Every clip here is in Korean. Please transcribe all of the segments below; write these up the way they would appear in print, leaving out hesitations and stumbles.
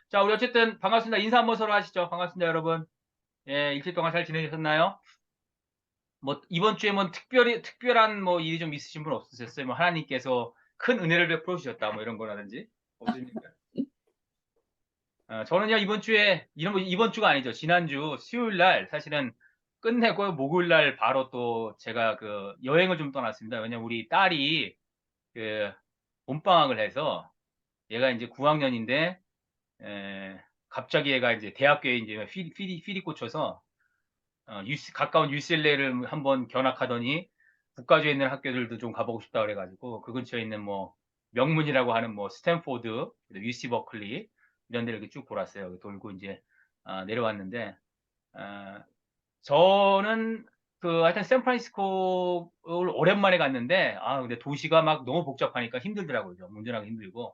자, 우리 어쨌든 반갑습니다. 인사 한번 서로 하시죠. 반갑습니다, 여러분. 예, 일주일 동안 잘 지내셨나요? 뭐 이번 주에 뭐 특별한 뭐 일이 좀 있으신 분 없으셨어요? 뭐 하나님께서 큰 은혜를 베풀어 주셨다 뭐 이런 거라든지 없으십니까? 저는요 이번 주에 이번 주가 아니죠. 지난주 수요일 날 사실은 끝내고 목요일 날 바로 또 제가 그 여행을 좀 떠났습니다. 왜냐면 우리 딸이 그 봄방학을 해서 얘가 인제 9 학년인데 갑자기 얘가 이제 대학교에 인제 필이 꽂혀서 가까운 UCLA를 한번 견학하더니 국가주에 있는 학교들도 좀 가 보고 싶다 그래 가지고 그 근처에 있는 뭐 명문이라고 하는 뭐 스탠포드, UC 버클리 이런 데를 이렇게 쭉 돌았어요. 돌고 인제 내려왔는데 아 저는 그 하여튼 샌프란시스코를 오랜만에 갔는데 근데 도시가 막 너무 복잡하니까 힘들더라고요. 좀 운전하기 힘들고.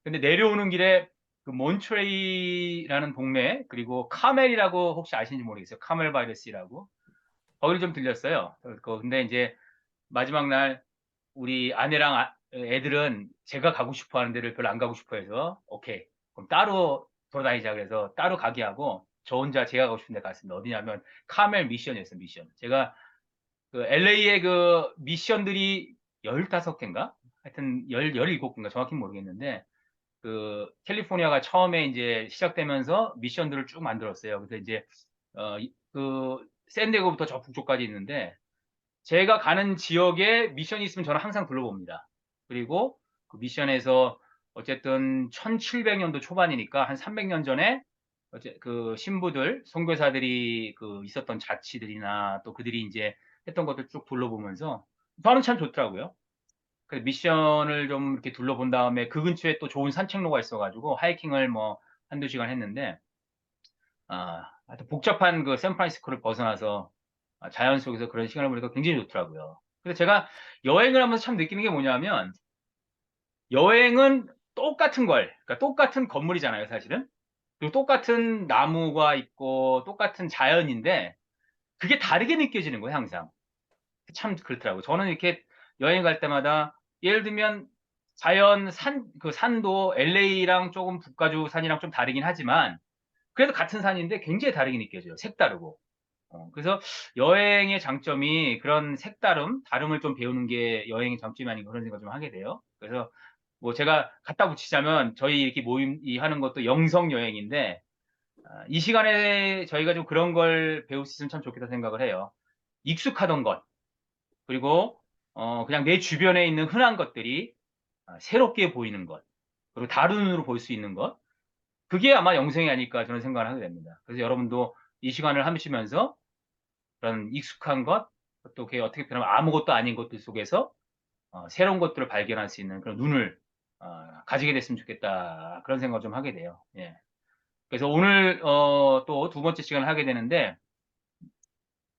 근데 내려오는 길에 그 몬트레이라는 동네 그리고 카멜이라고 혹시 아시는지 모르겠어요. 카멜 바이 더 시라고. 거기를 좀 들렸어요. 근데 인제 마지막 날 우리 아내랑 애들은 제가 가고 싶어 하는 데를 별로 안 가고 싶어 해서 "오케이. 그럼 따로 돌아다니자." 그래서 따로 가게 하고 저 혼자 제가 가고 싶은 데 갔습니다. 어디냐면 카멜 미션이었어요, 미션. 제가 그 LA의 그 미션들이 15 개인가? 하여튼 17 개인가 정확히는 모르겠는데 캘리포니아가 처음에 인제 시작되면서 미션들을 쭉 만들었어요. 그래서 이제 그 샌디에고부터 저 북쪽까지 있는데 제가 가는 지역에 미션이 있으면 저는 항상 둘러봅니다. 그리고 그 미션에서 어쨌든 1700 년도 초반이니까 한 300년 전에 그 신부들, 선교사들이 그 있었던 자치들이나 또 그들이 인제 했던 것들 쭉 둘러보면서 저는 참 좋더라고요. 그 미션을 좀 이렇게 둘러본 다음에 그 근처에 또 좋은 산책로가 있어 가지고 하이킹을 뭐 1-2 시간 했는데 하여튼 복잡한 그 샌프란시스코를 벗어나서 자연 속에서 그런 시간을 보내니까 굉장히 좋더라고요. 그래서 제가 여행을 하면서 참 느끼는 게 뭐냐면 여행은 똑같은 그러니까 똑같은 건물이잖아요 사실은. 그리고 똑같은 나무가 있고 똑같은 자연인데 그게 다르게 느껴지는 거예요 항상. 참 그렇더라고요. 저는 이렇게 여행 갈 때마다 예를 들면 자연 산도 LA랑 조금 북가주 산이랑 좀 다르긴 하지만 그래도 같은 산인데 굉장히 다르게 느껴져요 색다르고. 그래서 여행의 장점이 그런 다름을 좀 배우는 게 여행의 장점이 아닌가 그런 생각을 좀 하게 돼요. 그래서 뭐 제가 갖다 붙이자면 저희 이렇게 모임 하는 것도 영성 여행인데 이 시간에 저희가 좀 그런 걸 배울 수 있으면 참 좋겠다 생각을 해요. 익숙하던 것 그리고 그냥 내 주변에 있는 흔한 것들이 새롭게 보이는 것 그리고 다른 눈으로 볼 수 있는 것 그게 아마 영성이 아닐까 저는 생각을 하게 됩니다. 그래서 여러분도 이 시간을 하시면서 그런 익숙한 것 또 그게 어떻게 보면 아무것도 아닌 것들 속에서 새로운 것들을 발견할 수 있는 그런 눈을 가지게 됐으면 좋겠다. 그런 생각을 좀 하게 돼요. 예. 그래서 오늘 또 두 번째 시간을 하게 되는데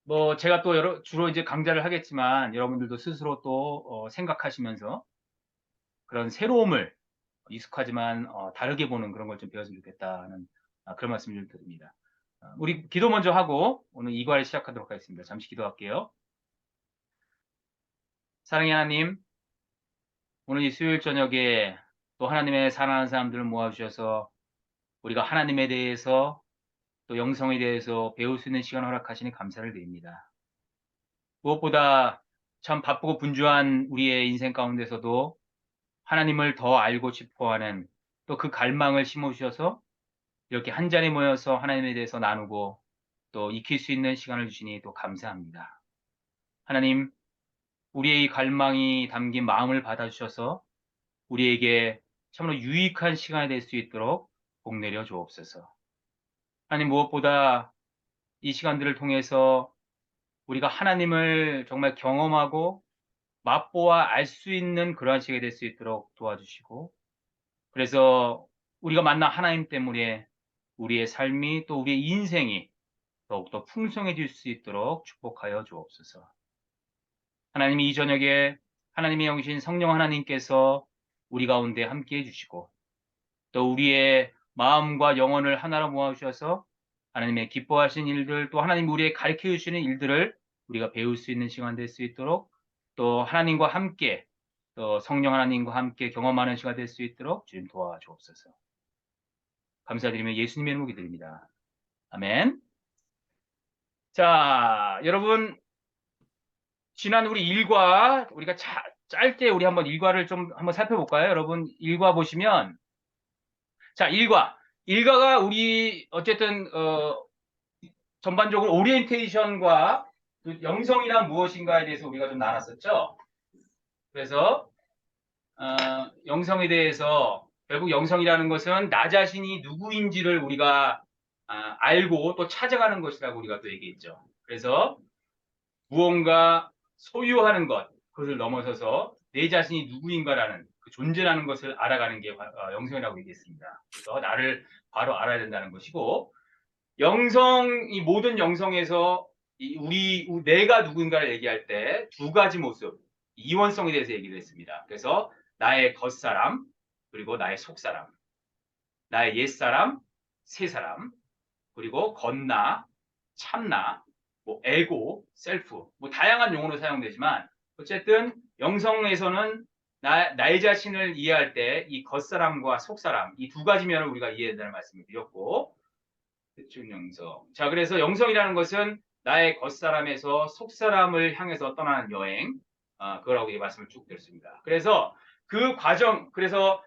뭐 제가 또 주로 이제 강좌를 하겠지만 여러분들도 스스로 또 생각하시면서 그런 새로움을 익숙하지만 다르게 보는 그런 걸 좀 배웠으면 좋겠다는 그런 말씀을 좀 드립니다. 우리 기도 먼저 하고 오늘 이과를 시작하도록 하겠습니다. 잠시 기도할게요. 사랑의 하나님, 오늘 이 수요일 저녁에 또 하나님의 사랑하는 사람들을 모아 주셔서 우리가 하나님에 대해서 또 영성에 대해서 배울 수 있는 시간을 허락하시니 감사를 드립니다. 무엇보다 참 바쁘고 분주한 우리의 인생 가운데서도 하나님을 더 알고 싶어 하는 또 그 갈망을 심어 주셔서 이렇게 한 자리에 모여서 하나님에 대해서 나누고 또 익힐 수 있는 시간을 주시니 또 감사합니다. 하나님, 우리의 이 갈망이 담긴 마음을 받아 주셔서 우리에게 참으로 유익한 시간이 될 수 있도록 복 내려 주옵소서. 하나님 무엇보다 이 시간들을 통해서 우리가 하나님을 정말 경험하고 맛보아 알 수 있는 그러한 시간이 될 수 있도록 도와주시고 그래서 우리가 만난 하나님 때문에 우리의 삶이 또 우리의 인생이 더욱더 풍성해질 수 있도록 축복하여 주옵소서. 하나님 이 저녁에 하나님의 영이신 성령 하나님께서 우리 가운데 함께 해 주시고 또 우리의 마음과 영혼을 하나로 모아 주셔서 하나님의 기뻐하신 일들 또 하나님 우리에게 가르쳐 주시는 일들을 우리가 배울 수 있는 시간 될 수 있도록 또 하나님과 함께 또 성령 하나님과 함께 경험하는 시간 될 수 있도록 주님 도와주옵소서. 감사드리며 예수님의 이름으로 기도드립니다. 아멘. 자, 여러분, 지난 우리 일과 우리가 짧게 우리 한번 일과를 좀 한번 살펴볼까요? 여러분, 일과 보시면, 자, 일과가 우리 어쨌든 전반적으로 오리엔테이션과 그 영성이란 무엇인가에 대해서 우리가 좀 나눴었죠. 그래서 영성에 대해서 결국 영성이라는 것은 나 자신이 누구인지를 우리가 알고 또 찾아가는 것이라고 우리가 또 얘기했죠. 그래서 무언가 소유하는 것, 그것을 넘어서서 내 자신이 누구인가라는 그 존재라는 것을 알아가는 게 영성이라고 얘기했습니다. 그래서 나를 바로 알아야 된다는 것이고, 이 모든 영성에서 내가 누군가를 얘기할 때 두 가지 모습, 이원성에 대해서 얘기를 했습니다. 그래서 나의 겉사람, 그리고 나의 속사람, 나의 옛사람, 새사람, 그리고 겉나, 참나, 뭐 에고, 셀프, 뭐 다양한 용어로 사용되지만 어쨌든 영성에서는 나의 자신을 이해할 때 이 겉사람과 속사람, 이 두 가지 면을 우리가 이해해야 된다는 말씀을 드렸고, 대충 영성. 자, 그래서 영성이라는 것은 나의 겉사람에서 속사람을 향해서 떠나는 여행, 그거라고 이 말씀을 쭉 드렸습니다. 그래서 그 과정, 그래서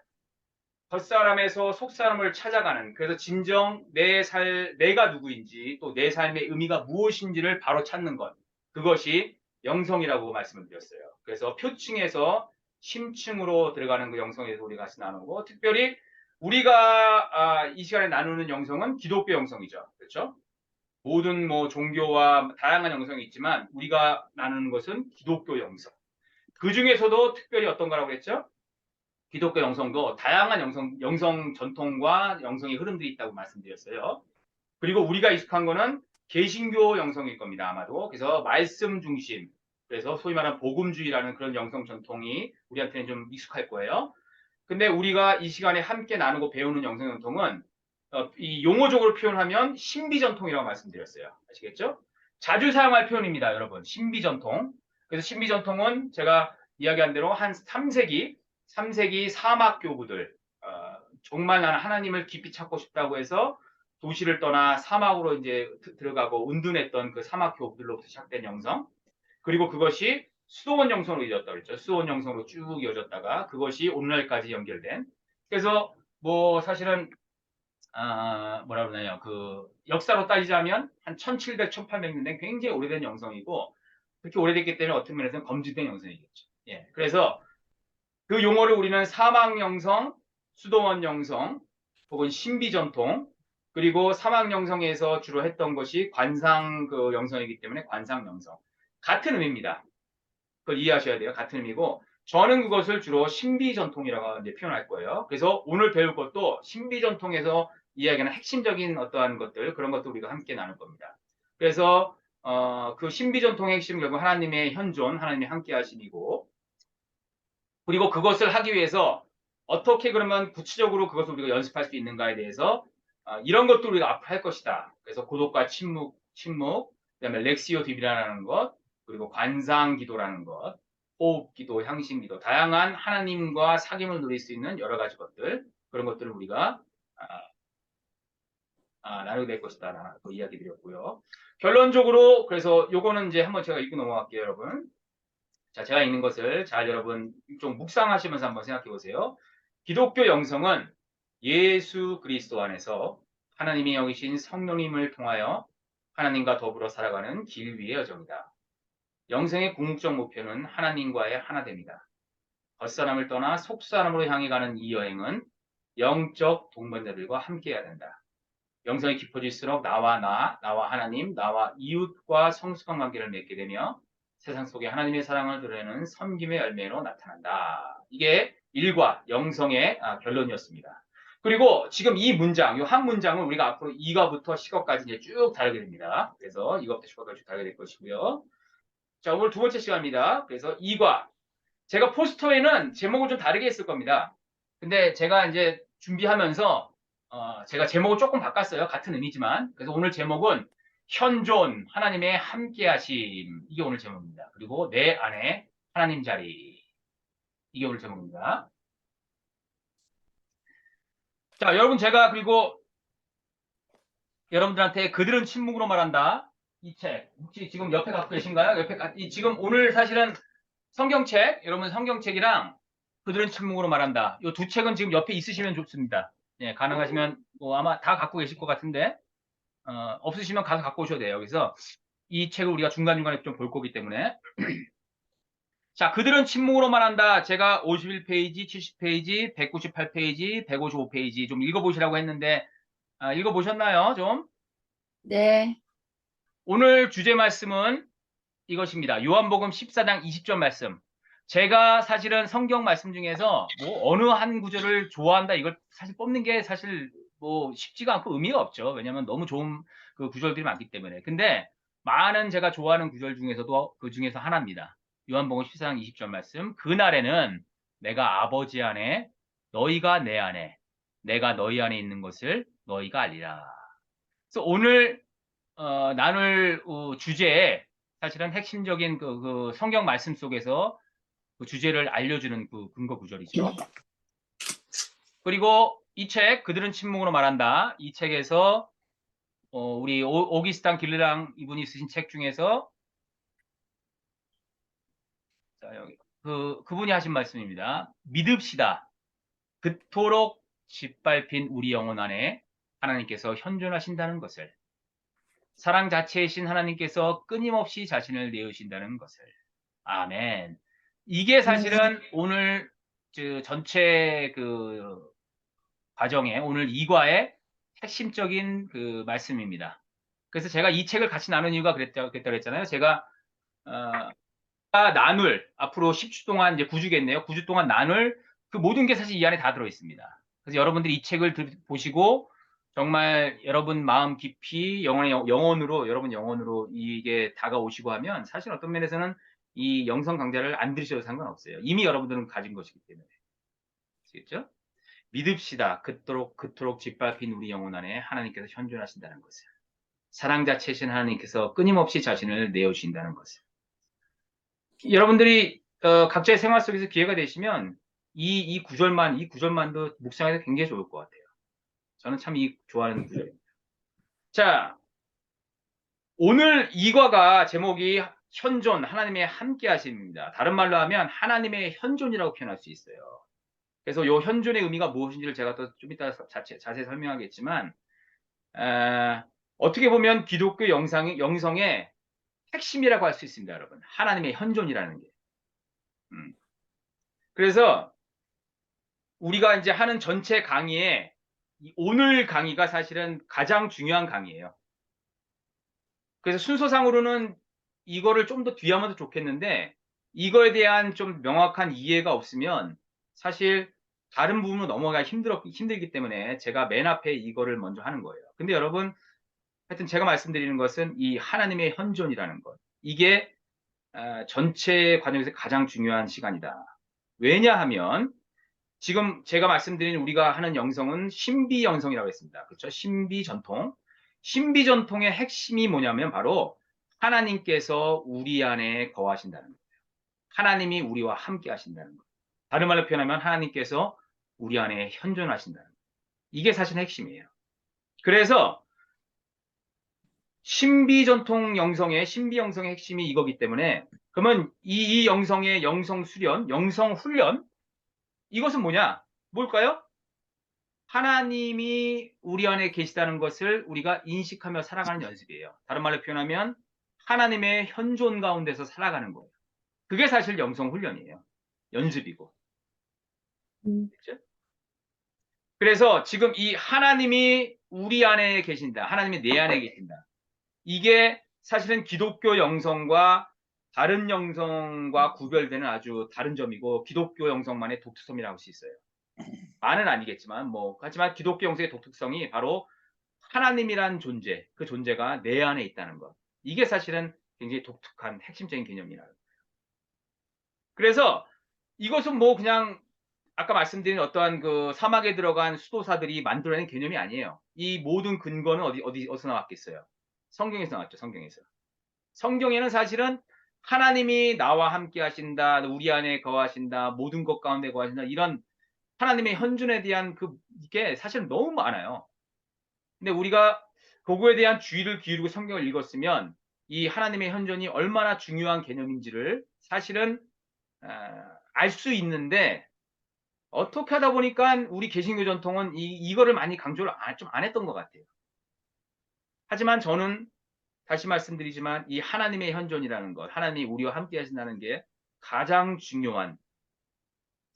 겉사람에서 속사람을 찾아가는, 그래서 진정 내가 누구인지 또 내 삶의 의미가 무엇인지를 바로 찾는 것, 그것이 영성이라고 말씀을 드렸어요. 그래서 표층에서 심층으로 들어가는 그 영성에 대해서 우리가 같이 나누고, 특별히 우리가 이 시간에 나누는 영성은 기독교 영성이죠. 그렇죠? 모든 뭐 종교와 다양한 영성이 있지만 우리가 나누는 것은 기독교 영성. 그 중에서도 특별히 어떤 거라고 했죠? 기독교 영성도 다양한 영성 전통과 영성의 흐름들이 있다고 말씀드렸어요. 그리고 우리가 익숙한 거는 개신교 영성일 겁니다, 아마도. 그래서 말씀 중심, 그래서 소위 말하는 복음주의라는 그런 영성 전통이 우리한테는 좀 익숙할 거예요. 근데 우리가 이 시간에 함께 나누고 배우는 영성 전통은 이 용어적으로 표현하면 신비 전통이라고 말씀드렸어요. 아시겠죠? 자주 사용할 표현입니다, 여러분. 신비 전통. 그래서 신비 전통은 제가 이야기한 대로 한 3세기 사막 교부들, 정말 나는 하나님을 깊이 찾고 싶다고 해서 도시를 떠나 사막으로 이제 들어가고 은둔했던 그 사막 교부들로부터 시작된 영성. 그리고 그것이 수도원 영성으로 이어졌다고 그랬죠. 수도원 영성으로 쭉 이어졌다가 그것이 오늘날까지 연결된. 그래서 뭐 사실은 뭐라 그러나요? 그 역사로 따지자면 한 1700, 1800년대 굉장히 오래된 영성이고 그렇게 오래됐기 때문에 어떤 면에서는 검증된 영성이겠죠. 예. 그래서 그 용어를 우리는 사막 영성, 수도원 영성, 혹은 신비 전통, 그리고 사막 영성에서 주로 했던 것이 관상 그 영성이기 때문에 관상 영성. 같은 의미입니다. 그걸 이해하셔야 돼요. 같은 의미고 저는 그것을 주로 신비 전통이라고 이제 표현할 거예요. 그래서 오늘 배울 것도 신비 전통에서 이야기하는 핵심적인 어떠한 것들 그런 것도 우리가 함께 나눌 겁니다. 그래서 그 신비 전통의 핵심은 결국 하나님의 현존, 하나님의 함께하심이고 그리고 그것을 하기 위해서 어떻게 그러면 구체적으로 그것을 우리가 연습할 수 있는가에 대해서 이런 것도 우리가 앞으로 할 것이다. 그래서 고독과 침묵, 그다음에 렉시오 디비라는 것, 그리고 관상 기도라는 것, 호흡 기도, 향신 기도, 다양한 하나님과 사귐을 누릴 수 있는 여러 가지 것들, 그런 것들을 우리가 나누게 될 것이다라고 이야기 드렸고요. 결론적으로 그래서 요거는 이제 한번 제가 읽고 넘어갈게요, 여러분. 자, 제가 읽는 것을 잘 여러분 좀 묵상하시면서 한번 생각해 보세요. 기독교 영성은 예수 그리스도 안에서 하나님이 여기신 성령님을 통하여 하나님과 더불어 살아가는 길 위의 여정이다. 영생의 궁극적 목표는 하나님과의 하나됨이다. 겉사람을 떠나 속사람으로 향해 가는 이 여행은 영적 동반자들과 함께해야 된다. 영성이 깊어질수록 나와 하나님, 나와 이웃과 성숙한 관계를 맺게 되며 세상 속에 하나님의 사랑을 드러내는 섬김의 열매로 나타난다. 이게 일과 영성의 결론이었습니다. 그리고 지금 이 문장, 이 한 문장은 우리가 앞으로 이과부터 시거까지 이제 쭉 다루게 됩니다. 그래서 이과부터 시거까지 쭉 다루게 될 것이고요. 자, 오늘 두 번째 시간입니다. 그래서 이과. 제가 포스터에는 제목을 좀 다르게 했을 겁니다. 근데 제가 이제 준비하면서 제가 제목을 조금 바꿨어요. 같은 의미지만. 그래서 오늘 제목은 현존, 하나님의 함께하심. 이게 오늘 제목입니다. 그리고 내 안에 하나님 자리. 이게 오늘 제목입니다. 자, 여러분 제가 그리고 여러분들한테 그들은 침묵으로 말한다. 이 책. 혹시 지금 옆에 갖고 계신가요? 지금 오늘 사실은 성경책, 여러분 성경책이랑 그들은 침묵으로 말한다. 이 두 책은 지금 옆에 있으시면 좋습니다. 예, 가능하시면 뭐 아마 다 갖고 계실 것 같은데, 없으시면 가서 갖고 오셔도 돼요. 그래서 이 책을 우리가 중간중간에 좀 볼 거기 때문에. 자, 그들은 침묵으로 말한다. 제가 51페이지, 70페이지, 198페이지, 155페이지 좀 읽어보시라고 했는데, 읽어보셨나요? 좀? 네. 오늘 주제 말씀은 이것입니다. 요한복음 14장 20절 말씀. 제가 사실은 성경 말씀 중에서 뭐 어느 한 구절을 좋아한다 이걸 사실 뽑는 게 사실 뭐 쉽지가 않고 의미가 없죠. 왜냐하면 너무 좋은 그 구절들이 많기 때문에. 근데 많은 제가 좋아하는 구절 중에서도 그 중에서 하나입니다. 요한복음 14장 20절 말씀. 그날에는 내가 아버지 안에 너희가 내 안에 내가 너희 안에 있는 것을 너희가 알리라. 그래서 오늘 나눌 주제에 사실은 핵심적인 그 성경 말씀 속에서 그 주제를 알려주는 그 근거 구절이죠. 그리고 이 책, 그들은 침묵으로 말한다. 이 책에서 우리 오기스탄 길르랑 이분이 쓰신 책 중에서 자, 여기 그분이 하신 말씀입니다. 믿읍시다. 그토록 짓밟힌 우리 영혼 안에 하나님께서 현존하신다는 것을, 사랑 자체이신 하나님께서 끊임없이 자신을 내으신다는 것을. 아멘. 이게 사실은 오늘 전체 그 과정에 오늘 2과의 핵심적인 그 말씀입니다. 그래서 제가 이 책을 같이 나눈 이유가 그랬잖아요. 제가 나눌 앞으로 10주 동안 이제 9주겠네요. 9주 동안 나눌 그 모든 게 사실 이 안에 다 들어 있습니다. 그래서 여러분들이 이 책을 보시고 정말 여러분 마음 깊이 영혼으로 여러분 영혼으로 이게 다가오시고 하면 사실 어떤 면에서는 이 영성 강좌를 안 들으셔도 상관없어요. 이미 여러분들은 가진 것이기 때문에. 아시겠죠? 믿읍시다. 그토록 짓밟힌 우리 영혼 안에 하나님께서 현존하신다는 것을. 사랑 자체이신 하나님께서 끊임없이 자신을 내어주신다는 것을. 여러분들이 각자의 생활 속에서 기회가 되시면 이 구절만도 묵상해서 굉장히 좋을 것 같아요. 저는 참 좋아하는 구절입니다. 자, 오늘 이과가 제목이 현존, 하나님의 함께 하심입니다. 다른 말로 하면 하나님의 현존이라고 표현할 수 있어요. 그래서 이 현존의 의미가 무엇인지를 제가 또 좀 이따 자세히 설명하겠지만, 어떻게 보면 기독교 영성의 핵심이라고 할 수 있습니다, 여러분. 하나님의 현존이라는 게. 그래서 우리가 이제 하는 전체 강의에 오늘 강의가 사실은 가장 중요한 강의예요. 그래서 순서상으로는 이거를 좀 더 뒤에 하면 더 좋겠는데 이거에 대한 좀 명확한 이해가 없으면 사실 다른 부분으로 넘어가기 힘들기 때문에 제가 맨 앞에 이거를 먼저 하는 거예요. 근데 여러분 하여튼 제가 말씀드리는 것은 이 하나님의 현존이라는 것. 이게 전체 과정에서 가장 중요한 시간이다. 왜냐하면 지금 제가 말씀드린 우리가 하는 영성은 신비 영성이라고 했습니다. 그렇죠? 신비 전통. 신비 전통의 핵심이 뭐냐면 바로 하나님께서 우리 안에 거하신다는 거예요. 하나님이 우리와 함께 하신다는 거예요. 다른 말로 표현하면 하나님께서 우리 안에 현존하신다는 거예요. 이게 사실 핵심이에요. 그래서 신비 전통 영성의 신비 영성의 핵심이 이거기 때문에 그러면 이 영성의 영성 수련, 영성 훈련 이것은 뭐냐? 뭘까요? 하나님이 우리 안에 계시다는 것을 우리가 인식하며 살아가는 연습이에요. 다른 말로 표현하면 하나님의 현존 가운데서 살아가는 거예요. 그게 사실 영성 훈련이에요. 연습이고. 그렇죠? 그래서 지금 이 하나님이 우리 안에 계신다. 하나님이 내 안에 계신다. 이게 사실은 기독교 영성과 다른 영성과 구별되는 아주 다른 점이고 기독교 영성만의 독특성이라고 할 수 있어요. 많은 아니겠지만 하지만 기독교 영성의 독특성이 바로 하나님이란 존재, 그 존재가 내 안에 있다는 것. 이게 사실은 굉장히 독특한 핵심적인 개념이라. 그래서 이것은 그냥 아까 말씀드린 어떠한 그 사막에 들어간 수도사들이 만들어낸 개념이 아니에요. 이 모든 근거는 어디서 나왔겠어요? 성경에서 나왔죠, 성경에서. 성경에는 사실은 하나님이 나와 함께 하신다, 우리 안에 거하신다, 모든 것 가운데 거하신다, 이런 하나님의 현존에 대한 이게 사실은 너무 많아요. 근데 우리가 그거에 대한 주의를 기울이고 성경을 읽었으면 이 하나님의 현존이 얼마나 중요한 개념인지를 사실은 알 수 있는데 어떻게 하다 보니까 우리 개신교 전통은 이거를 많이 강조를 좀 안 했던 것 같아요. 하지만 저는 다시 말씀드리지만 이 하나님의 현존이라는 것, 하나님이 우리와 함께 하신다는 게 가장 중요한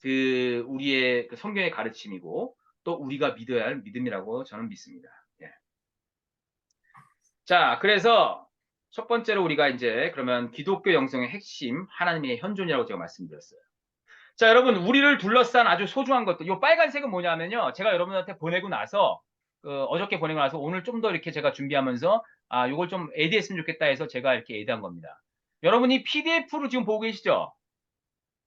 우리의 그 성경의 가르침이고 또 우리가 믿어야 할 믿음이라고 저는 믿습니다. 예. 자, 그래서 첫 번째로 우리가 이제 그러면 기독교 영성의 핵심 하나님의 현존이라고 제가 말씀드렸어요. 자, 여러분 우리를 둘러싼 아주 소중한 것들. 이 빨간색은 뭐냐면요. 제가 여러분한테 보내고 나서 어저께 보내고 나서 오늘 좀 더 이렇게 제가 준비하면서 요걸 좀 애드했으면 좋겠다 해서 제가 이렇게 애드한 겁니다. 여러분이 PDF로 지금 보고 계시죠?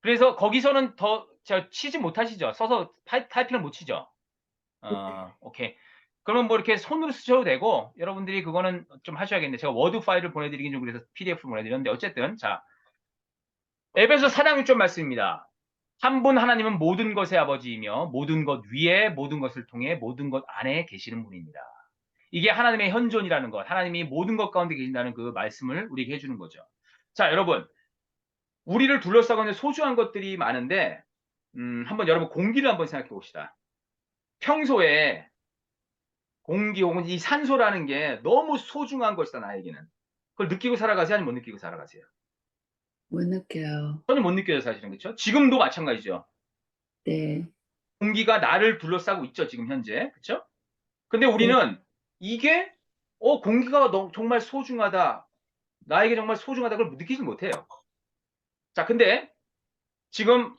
그래서 거기서는 더 치지 못하시죠? 써서 타이핑을 못 치죠? 오케이. 그러면 뭐 이렇게 손으로 쓰셔도 되고 여러분들이 그거는 좀 하셔야겠는데 제가 워드 파일을 보내드리긴 좀 그래서 PDF로 보내드렸는데 어쨌든 자 에베소 4장 6절 말씀입니다. 한 분 하나님은 모든 것의 아버지이며 모든 것 위에 모든 것을 통해 모든 것 안에 계시는 분입니다. 이게 하나님의 현존이라는 것, 하나님이 모든 것 가운데 계신다는 그 말씀을 우리에게 해주는 거죠. 자, 여러분, 우리를 둘러싸고 있는 소중한 것들이 많은데, 한번 여러분 공기를 한번 생각해 봅시다. 평소에 공기 혹은 이 산소라는 게 너무 소중한 것이다, 나에게는. 그걸 느끼고 살아가세요? 아니면 못 느끼고 살아가세요? 못 느껴요. 전혀 못 느껴요, 사실은. 그렇죠? 지금도 마찬가지죠. 네. 공기가 나를 둘러싸고 있죠, 지금 현재. 그렇죠? 근데 네. 우리는 이게 공기가 정말 소중하다. 나에게 정말 소중하다. 그걸 느끼지 못해요. 자, 근데 지금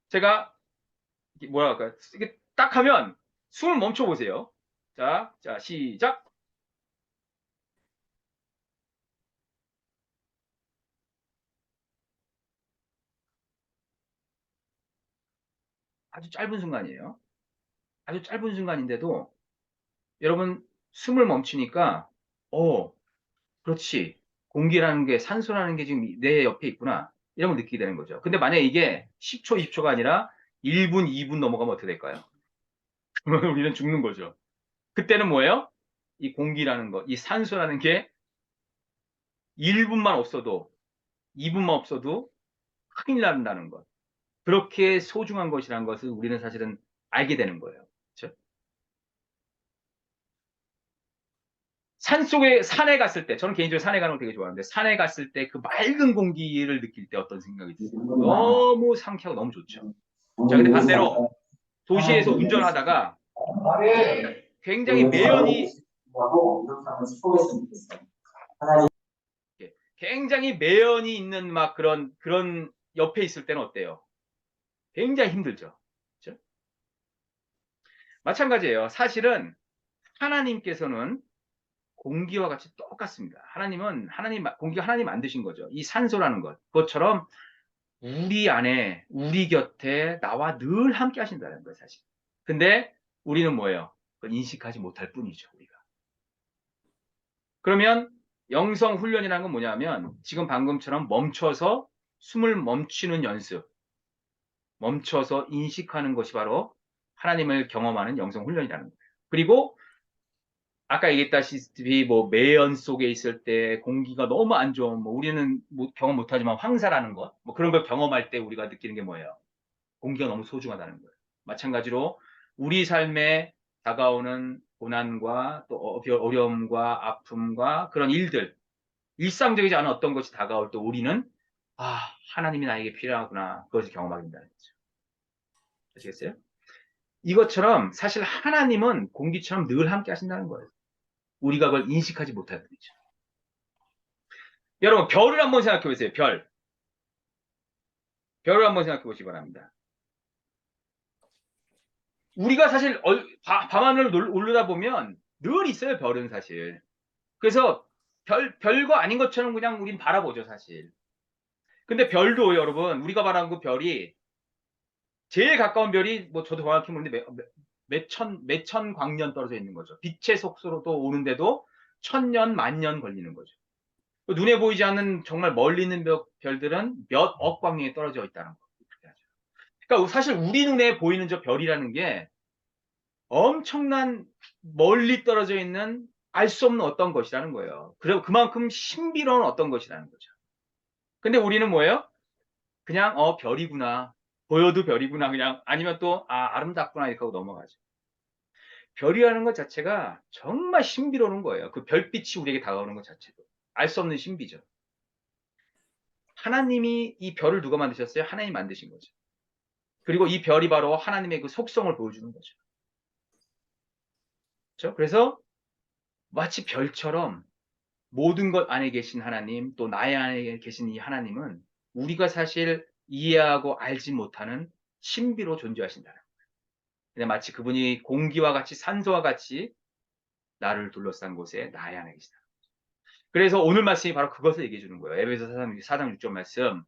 제가 뭐라 할까요? 이게 딱 하면 숨을 멈춰 보세요. 자, 시작. 아주 짧은 순간이에요. 아주 짧은 순간인데도 여러분 숨을 멈추니까 그렇지. 공기라는 게 산소라는 게 지금 내 옆에 있구나. 이런 걸 느끼게 되는 거죠. 근데 만약에 이게 10초, 20초가 아니라 1분, 2분 넘어가면 어떻게 될까요? 그러면 우리는 죽는 거죠. 그때는 뭐예요? 이 공기라는 것, 이 산소라는 게 1분만 없어도, 2분만 없어도 큰일 난다는 것. 그렇게 소중한 것이라는 것을 우리는 사실은 알게 되는 거예요. 그렇죠? 산에 갔을 때, 저는 개인적으로 산에 가는 거 되게 좋아하는데, 산에 갔을 때 그 맑은 공기를 느낄 때 어떤 생각이 드세요? 너무 상쾌하고 너무 좋죠. 자, 근데 반대로 도시에서 운전하다가 굉장히 매연이 있는 막 그런 옆에 있을 때는 어때요? 굉장히 힘들죠. 그렇죠? 마찬가지예요. 사실은 하나님께서는 공기와 같이 똑같습니다. 공기가 하나님 만드신 거죠. 이 산소라는 것. 그것처럼 우리 안에, 우리 곁에 나와 늘 함께 하신다는 거예요, 사실. 근데 우리는 뭐예요? 그걸 인식하지 못할 뿐이죠, 우리가. 그러면 영성 훈련이라는 건 뭐냐면 지금 방금처럼 멈춰서 숨을 멈추는 연습, 멈춰서 인식하는 것이 바로 하나님을 경험하는 영성 훈련이라는 거예요. 그리고 아까 얘기했다시피 뭐 매연 속에 있을 때 공기가 너무 안 좋은 우리는 경험 못하지만 황사라는 것, 뭐 그런 걸 경험할 때 우리가 느끼는 게 뭐예요? 공기가 너무 소중하다는 거예요. 마찬가지로 우리 삶에 다가오는 고난과 또 어려움과 아픔과 그런 일들, 일상적이지 않은 어떤 것이 다가올 때 우리는 하나님이 나에게 필요하구나. 그것을 경험하게 된다는 거죠. 아시겠어요? 이것처럼 사실 하나님은 공기처럼 늘 함께 하신다는 거예요. 우리가 그걸 인식하지 못할 뿐이죠. 여러분, 별을 한번 생각해 보세요. 별을 한번 생각해 보시기 바랍니다. 우리가 사실 밤하늘을 오르다 보면 늘 있어요, 별은 사실. 그래서 별거 아닌 것처럼 그냥 우린 바라보죠, 사실. 근데 별도 여러분, 우리가 바라는 그 별이 제일 가까운 별이 뭐 저도 정확히 모르는데 몇천 광년 떨어져 있는 거죠. 빛의 속도로도 오는데도 1000년, 10,000년 걸리는 거죠. 눈에 보이지 않는 정말 멀리 있는 별들은 몇 억 광년에 떨어져 있다는 거. 그러니까 사실 우리 눈에 보이는 저 별이라는 게 엄청난 멀리 떨어져 있는 알 수 없는 어떤 것이라는 거예요. 그리고 그만큼 신비로운 어떤 것이라는 거죠. 근데 우리는 뭐예요? 그냥 별이구나. 보여도 별이구나. 그냥 아니면 또 아름답구나 이렇게 하고 넘어가죠. 별이라는 것 자체가 정말 신비로운 거예요. 그 별빛이 우리에게 다가오는 것 자체도. 알 수 없는 신비죠. 하나님이 이 별을 누가 만드셨어요? 하나님이 만드신 거죠. 그리고 이 별이 바로 하나님의 그 속성을 보여주는 거죠. 그렇죠? 그래서 마치 별처럼 모든 것 안에 계신 하나님, 또 나의 안에 계신 이 하나님은 우리가 사실 이해하고 알지 못하는 신비로 존재하신다는 거예요. 그냥 마치 그분이 공기와 같이 산소와 같이 나를 둘러싼 곳에 나의 안에 계시다. 그래서 오늘 말씀이 바로 그것을 얘기해 주는 거예요. 에베소 4장 6절 말씀.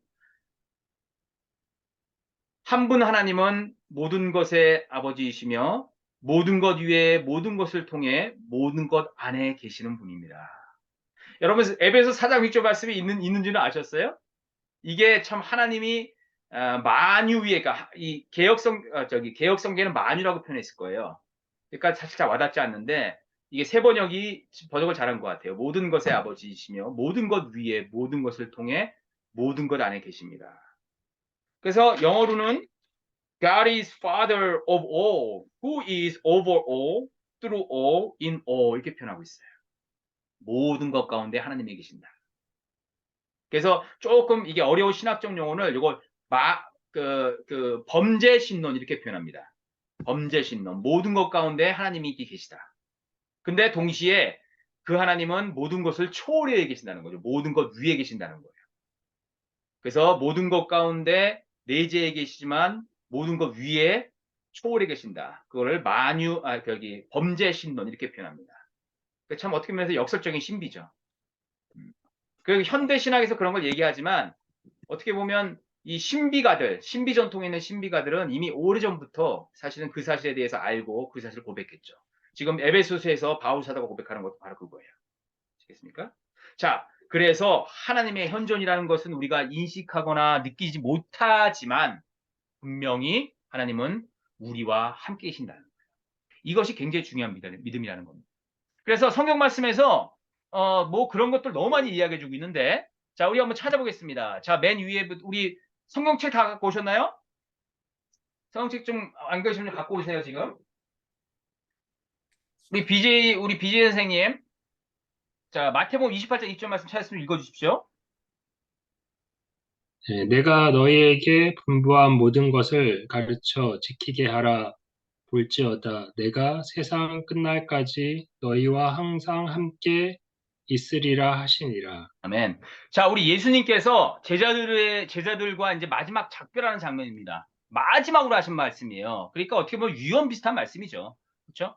한 분 하나님은 모든 것의 아버지이시며 모든 것 위에 모든 것을 통해 모든 것 안에 계시는 분입니다. 여러분 에베소 4장 6절 말씀이 있는 줄은 아셨어요? 이게 참 하나님이 만유 위에, 그러니까 이 개혁성계는 만유라고 표현했을 거예요. 그러니까 사실 잘 와닿지 않는데 이게 세 번역이 번역을 잘한 것 같아요. 모든 것의 아버지이시며 모든 것 위에 모든 것을 통해 모든 것 안에 계십니다. 그래서 영어로는 God is Father of all, who is over all, through all, in all 이렇게 표현하고 있어요. 모든 것 가운데 하나님이 계신다. 그래서 조금 이게 어려운 신학적 용어를 이걸 범죄 신론 이렇게 표현합니다. 범죄 신론. 모든 것 가운데 하나님이 있게 계시다. 근데 동시에 그 하나님은 모든 것을 초월해 계신다는 거죠. 모든 것 위에 계신다는 거예요. 그래서 모든 것 가운데 내재해 계시지만 모든 것 위에 초월해 계신다. 그거를 범죄 신론 이렇게 표현합니다. 참 어떻게 보면 역설적인 신비죠. 그 현대 신학에서 그런 걸 얘기하지만 어떻게 보면 이 신비가들, 신비 전통에 있는 신비가들은 이미 오래전부터 사실은 그 사실에 대해서 알고 그 사실을 고백했죠. 지금 에베소서에서 바울 사도가 고백하는 것도 바로 그거예요. 아시겠습니까? 자, 그래서 하나님의 현존이라는 것은 우리가 인식하거나 느끼지 못하지만 분명히 하나님은 우리와 함께 계신다는 거예요. 이것이 굉장히 중요한 믿음이라는 겁니다. 그래서 성경 말씀에서 뭐 그런 것들 너무 많이 이야기해 주고 있는데 자, 우리 한번 찾아보겠습니다. 자, 맨 위에 우리 성경책 다 갖고 오셨나요? 성경책 좀 안 계시면 갖고 오세요, 지금. 우리 BJ 선생님. 자, 마태복음 28장 2절 말씀 찾았으면 읽어 주십시오. 내가 너희에게 분부한 모든 것을 가르쳐 지키게 하라. 볼지어다 내가 세상 끝날까지 너희와 항상 함께 있으리라 하시니라. 아멘. 자, 우리 예수님께서 제자들과 이제 마지막 작별하는 장면입니다. 마지막으로 하신 말씀이에요. 그러니까 어떻게 보면 유언 비슷한 말씀이죠. 그렇죠?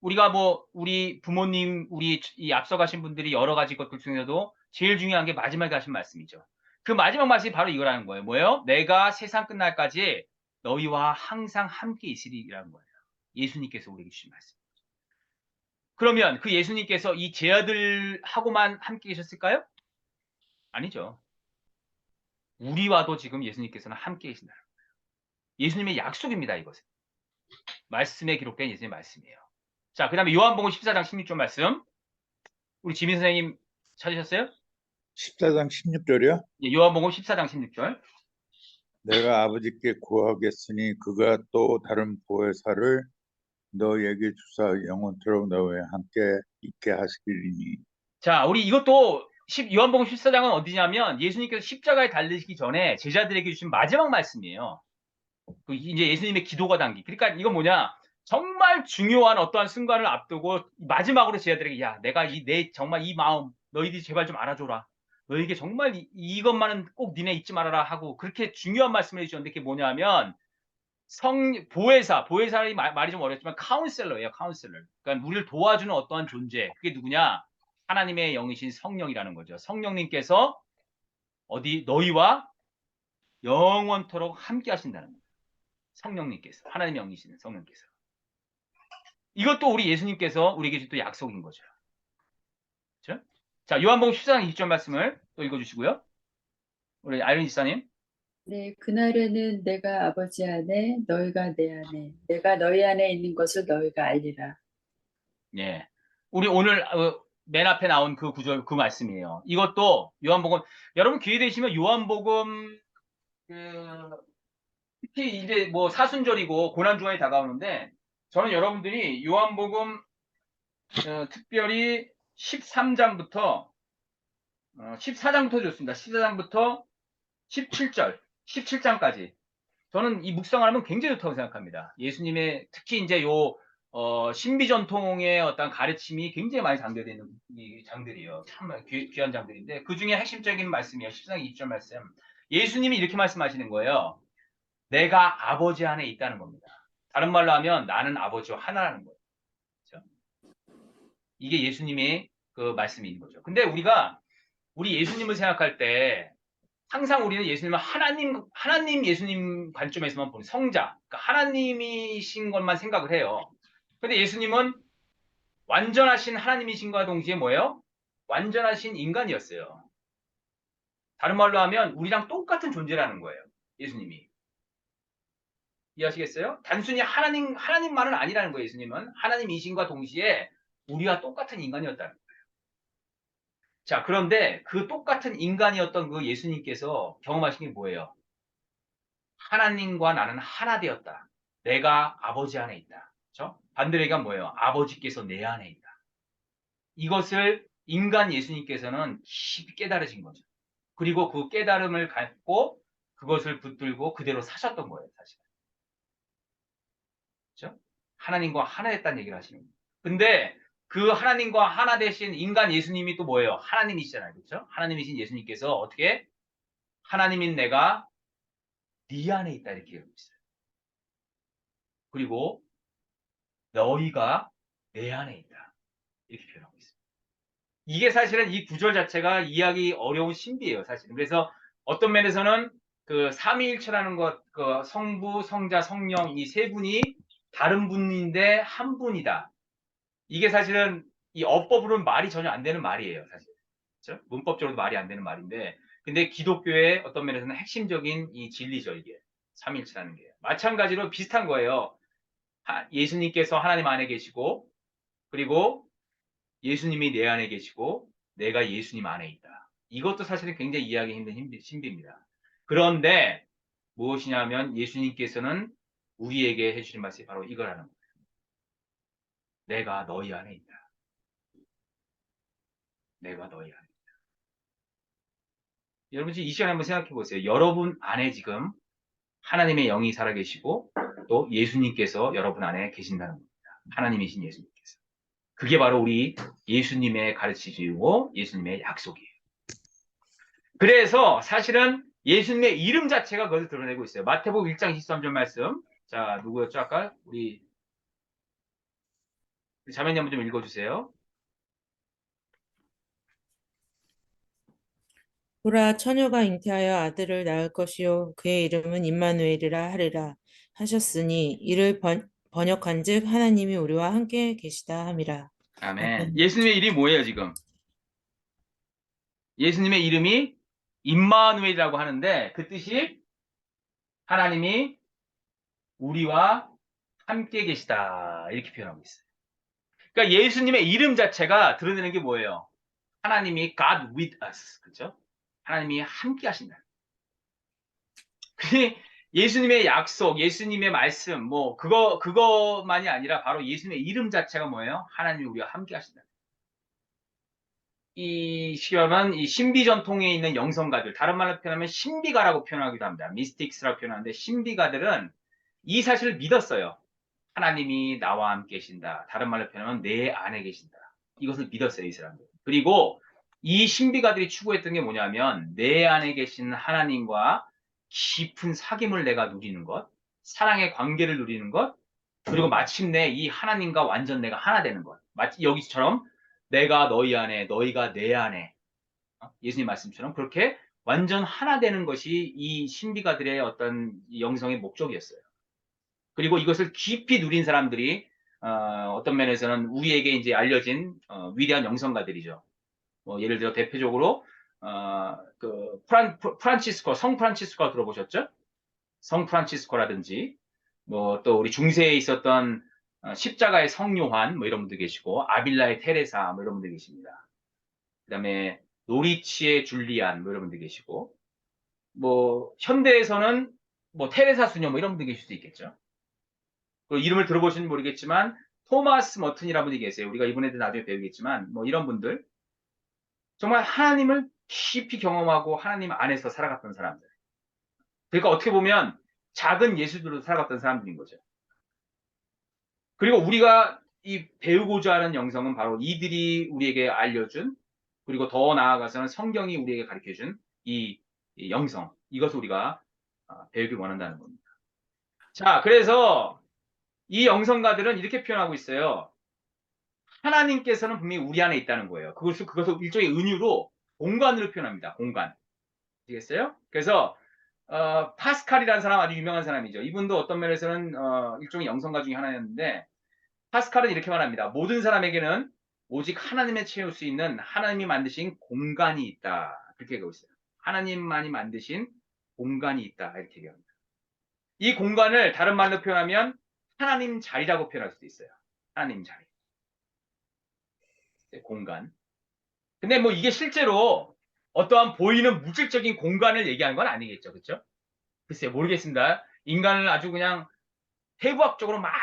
우리가 우리 부모님, 우리 이 앞서가신 분들이 여러 가지 것들 중에서도 제일 중요한 게 마지막에 하신 말씀이죠. 그 마지막 말씀이 바로 이거라는 거예요. 뭐예요? 내가 세상 끝날까지 너희와 항상 함께 있으리라는 거예요. 예수님께서 우리에게 주신 말씀. 그러면 그 예수님께서 이 제자들하고만 함께 계셨을까요? 아니죠. 우리와도 지금 예수님께서는 함께 계신다. 예수님의 약속입니다, 이것은. 말씀에 기록된 예수님의 말씀이에요. 자, 그 다음에 요한복음 14장 16절 말씀. 우리 지민 선생님 찾으셨어요? 14장 16절이요? 예, 요한복음 14장 16절. 내가 아버지께 구하겠으니 그가 또 다른 보혜사를 너에게 주사 영원토록 너와 함께 있게 하시리니. 자, 우리 이것도 요한복음 14장은 어디냐면 예수님께서 십자가에 달리시기 전에 제자들에게 주신 마지막 말씀이에요. 이제 예수님의 기도가 담긴. 그러니까 이건 뭐냐? 정말 중요한 어떠한 순간을 앞두고 마지막으로 제자들에게 야, 내가 정말 이 마음 너희들이 제발 좀 알아줘라. 너에게 정말 이것만은 꼭 니네 잊지 말아라 하고 그렇게 중요한 말씀을 해주셨는데 그게 뭐냐면 보혜사의 말이 좀 어렵지만 카운셀러예요, 카운셀러. 그러니까 우리를 도와주는 어떠한 존재. 그게 누구냐? 하나님의 영이신 성령이라는 거죠. 성령님께서 너희와 영원토록 함께 하신다는 거예요. 성령님께서, 하나님의 영이신 성령께서. 이것도 우리 예수님께서 우리에게 주신 또 약속인 거죠. 그렇죠? 자, 요한복음 14장 20절 말씀을 또 읽어주시고요. 우리 아이린 지사님. 네, 그날에는 내가 아버지 안에, 너희가 내 안에, 내가 너희 안에 있는 것을 너희가 알리라. 예. 우리 오늘 맨 앞에 나온 그 구절, 그 말씀이에요. 이것도 요한복음, 여러분 기회 되시면 요한복음 특히 이제 뭐 사순절이고 고난주간이 다가오는데 저는 여러분들이 요한복음 특별히 13장부터 14장부터 좋습니다. 14장부터 17절, 17장까지 저는 이 묵상하면 굉장히 좋다고 생각합니다. 예수님의 특히 이제 신비 전통의 어떤 가르침이 굉장히 많이 담겨져 있는 이 장들이에요. 참 귀한 장들인데 그 중에 핵심적인 말씀이에요. 14장 20절 말씀. 예수님이 이렇게 말씀하시는 거예요. 내가 아버지 안에 있다는 겁니다. 다른 말로 하면 나는 아버지와 하나라는 거예요. 그렇죠? 이게 예수님의 그 말씀인 거죠. 근데 우리 예수님을 생각할 때 항상 우리는 예수님을 하나님 예수님 관점에서만 보는 성자, 그러니까 하나님이신 것만 생각을 해요. 근데 예수님은 완전하신 하나님이신과 동시에 뭐예요? 완전하신 인간이었어요. 다른 말로 하면 우리랑 똑같은 존재라는 거예요. 예수님이. 이해하시겠어요? 단순히 하나님만은 아니라는 거예요. 예수님은 하나님이신과 동시에 우리와 똑같은 인간이었다는 거예요. 자, 그런데 그 똑같은 인간이었던 그 예수님께서 경험하신 게 뭐예요? 하나님과 나는 하나 되었다. 내가 아버지 안에 있다. 그렇죠? 반대로 얘기하면 뭐예요? 아버지께서 내 안에 있다. 이것을 인간 예수님께서는 깊이 깨달으신 거죠. 그리고 그 깨달음을 갖고 그것을 붙들고 그대로 사셨던 거예요, 사실. 그렇죠? 하나님과 하나 됐다는 얘기를 하시는 거예요. 근데 그 하나님과 하나 되신 인간 예수님이 또 뭐예요? 하나님이시잖아요. 그렇죠? 하나님이신 예수님께서 어떻게 하나님인 내가 네 안에 있다 이렇게 얘기하고 있어요. 그리고 너희가 내 안에 있다. 이렇게 표현하고 있습니다. 이게 사실은 이 구절 자체가 이해하기 어려운 신비예요, 사실은. 그래서 어떤 면에서는 그 삼위일체라는 것, 그 성부, 성자, 성령 이 세 분이 다른 분인데 한 분이다. 이게 사실은 이 어법으로는 말이 전혀 안 되는 말이에요, 사실. 그렇죠? 문법적으로도 말이 안 되는 말인데, 근데 기독교의 어떤 면에서는 핵심적인 이 진리죠, 이게. 삼위일체라는 게. 마찬가지로 비슷한 거예요. 예수님께서 하나님 안에 계시고, 그리고 예수님이 내 안에 계시고 내가 예수님 안에 있다. 이것도 사실은 굉장히 이해하기 힘든 신비입니다. 그런데 무엇이냐면 예수님께서는 우리에게 해주신 말씀이 바로 이거라는 거예요. 내가 너희 안에 있다. 내가 너희 안에 있다. 여러분 지금 이 시간에 한번 생각해 보세요. 여러분 안에 지금 하나님의 영이 살아계시고 또 예수님께서 여러분 안에 계신다는 겁니다. 하나님이신 예수님께서. 그게 바로 우리 예수님의 가르치시고 예수님의 약속이에요. 그래서 사실은 예수님의 이름 자체가 그것을 드러내고 있어요. 마태복음 1장 23절 말씀. 자, 누구였죠? 아까 우리 자매님 한번 좀 읽어주세요. 보라, 처녀가 잉태하여 아들을 낳을 것이요 그의 이름은 임마누엘이라 하리라 하셨으니 이를 번역한즉 하나님이 우리와 함께 계시다 함이라. 아멘. 예수님의 이름이 뭐예요, 지금? 예수님의 이름이 임마누엘이라고 하는데 그 뜻이 하나님이 우리와 함께 계시다. 이렇게 표현하고 있어요. 그러니까 예수님의 이름 자체가 드러내는 게 뭐예요? 하나님이 God with us. 그렇죠? 하나님이 함께 하신다. 예수님의 약속, 예수님의 말씀, 뭐 그거만이 아니라 바로 예수님의 이름 자체가 뭐예요? 하나님이 우리와 함께 하신다. 이 시험은 이 신비 전통에 있는 영성가들, 다른 말로 표현하면 신비가라고 표현하기도 합니다. 미스틱스라고 표현하는데 신비가들은 이 사실을 믿었어요. 하나님이 나와 함께 계신다. 다른 말로 표현하면 내 안에 계신다. 이것을 믿었어요, 이 사람들. 그리고 이 신비가들이 추구했던 게 뭐냐면 내 안에 계신 하나님과 깊은 사귐을 내가 누리는 것, 사랑의 관계를 누리는 것, 그리고 마침내 이 하나님과 완전 내가 하나 되는 것. 마치 여기처럼 내가 너희 안에, 너희가 내 안에, 예수님 말씀처럼 그렇게 완전 하나 되는 것이 이 신비가들의 어떤 영성의 목적이었어요. 그리고 이것을 깊이 누린 사람들이 어떤 면에서는 우리에게 이제 알려진 위대한 영성가들이죠. 뭐 예를 들어 대표적으로 그 프란치스코, 성 프란치스코 들어보셨죠? 성 프란치스코라든지 뭐 또 우리 중세에 있었던 십자가의 성요한 뭐 이런 분들 계시고 아빌라의 테레사 뭐 이런 분들 계십니다. 그다음에 노리치의 줄리안 뭐 이런 분들 계시고 뭐 현대에서는 뭐 테레사 수녀 뭐 이런 분들 계실 수 있겠죠. 그 이름을 들어보시는 모르겠지만 토마스 머튼이라는 분이 계세요. 우리가 이번에도 나중에 배우겠지만 뭐 이런 분들 정말 하나님을 깊이 경험하고 하나님 안에서 살아갔던 사람들. 그러니까 어떻게 보면 작은 예수들로 살아갔던 사람들인 거죠. 그리고 우리가 이 배우고자 하는 영성은 바로 이들이 우리에게 알려준 그리고 더 나아가서는 성경이 우리에게 가르쳐준 이 영성 이것을 우리가 배우길 원한다는 겁니다. 자, 그래서 이 영성가들은 이렇게 표현하고 있어요. 하나님께서는 분명히 우리 안에 있다는 거예요. 그것을 일종의 은유로 공간으로 표현합니다. 공간. 아시겠어요? 그래서 파스칼이라는 사람 아주 유명한 사람이죠. 이분도 어떤 면에서는 일종의 영성가 중에 하나였는데 파스칼은 이렇게 말합니다. 모든 사람에게는 오직 하나님을 채울 수 있는 하나님이 만드신 공간이 있다. 그렇게 얘기하고 있어요. 하나님만이 만드신 공간이 있다. 이렇게 얘기합니다. 이 공간을 다른 말로 표현하면 하나님 자리라고 표현할 수도 있어요. 하나님 자리. 공간. 근데 뭐 이게 실제로 어떠한 보이는 물질적인 공간을 얘기하는 건 아니겠죠. 그렇죠? 글쎄요. 모르겠습니다. 인간을 아주 그냥 해부학적으로 막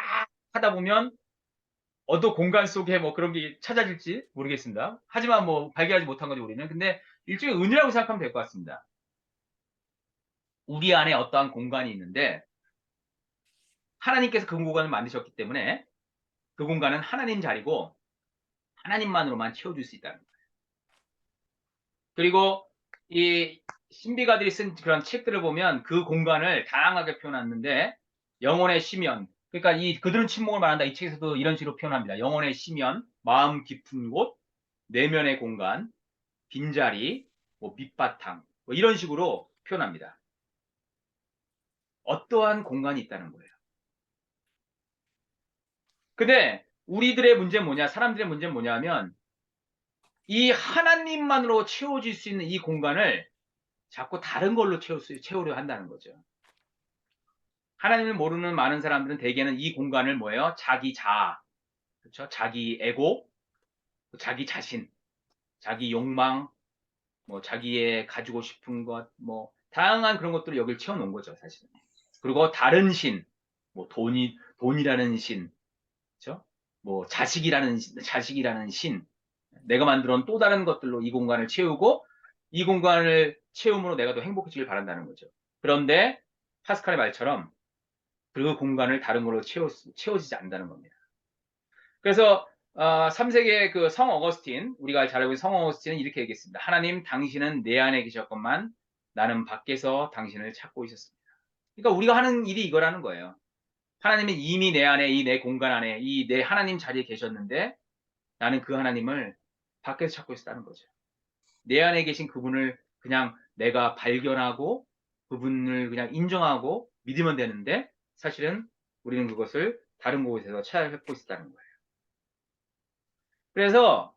하다 보면 어떤 공간 속에 뭐 그런 게 찾아질지 모르겠습니다. 하지만 뭐 발견하지 못한 거죠, 우리는. 근데 일종의 은유라고 생각하면 될 것 같습니다. 우리 안에 어떠한 공간이 있는데 하나님께서 그 공간을 만드셨기 때문에 그 공간은 하나님 자리고 하나님만으로만 채워줄 수 있다는 거예요. 그리고 이 신비가들이 쓴 그런 책들을 보면 그 공간을 다양하게 표현했는데 영혼의 심연, 그러니까 그들은 침묵을 말한다. 이 책에서도 이런 식으로 표현합니다. 영혼의 심연, 마음 깊은 곳, 내면의 공간, 빈자리, 뭐 밑바탕, 뭐 이런 식으로 표현합니다. 어떠한 공간이 있다는 거예요. 근데 우리들의 문제는 뭐냐, 사람들의 문제는 뭐냐면 이 하나님만으로 채워질 수 있는 이 공간을 자꾸 다른 걸로 채우려 한다는 거죠. 하나님을 모르는 많은 사람들은 대개는 이 공간을 뭐예요? 자기 자아, 그렇죠? 자기 에고, 자기 자신, 자기 욕망, 뭐 자기의 가지고 싶은 것, 뭐 다양한 그런 것들을 여기를 채워놓은 거죠, 사실은. 그리고 다른 신, 뭐 돈이라는 신, 그렇죠? 뭐 자식이라는 신, 내가 만들어 놓은 또 다른 것들로 이 공간을 채우고 이 공간을 채움으로 내가 더 행복해지길 바란다는 거죠. 그런데 파스칼의 말처럼 그 공간을 다른 걸로 채워지지 않는다는 겁니다. 그래서 3세기의 그 성 어거스틴, 우리가 잘 알고 있는 성 어거스틴은 이렇게 얘기했습니다. 하나님, 당신은 내 안에 계셨건만 나는 밖에서 당신을 찾고 있었습니다. 그러니까 우리가 하는 일이 이거라는 거예요. 하나님은 이미 내 안에, 내 공간 안에, 내 하나님 자리에 계셨는데 나는 그 하나님을 밖에서 찾고 있었다는 거죠. 내 안에 계신 그분을 그냥 내가 발견하고 그분을 그냥 인정하고 믿으면 되는데 사실은 우리는 그것을 다른 곳에서 찾고 있었다는 거예요. 그래서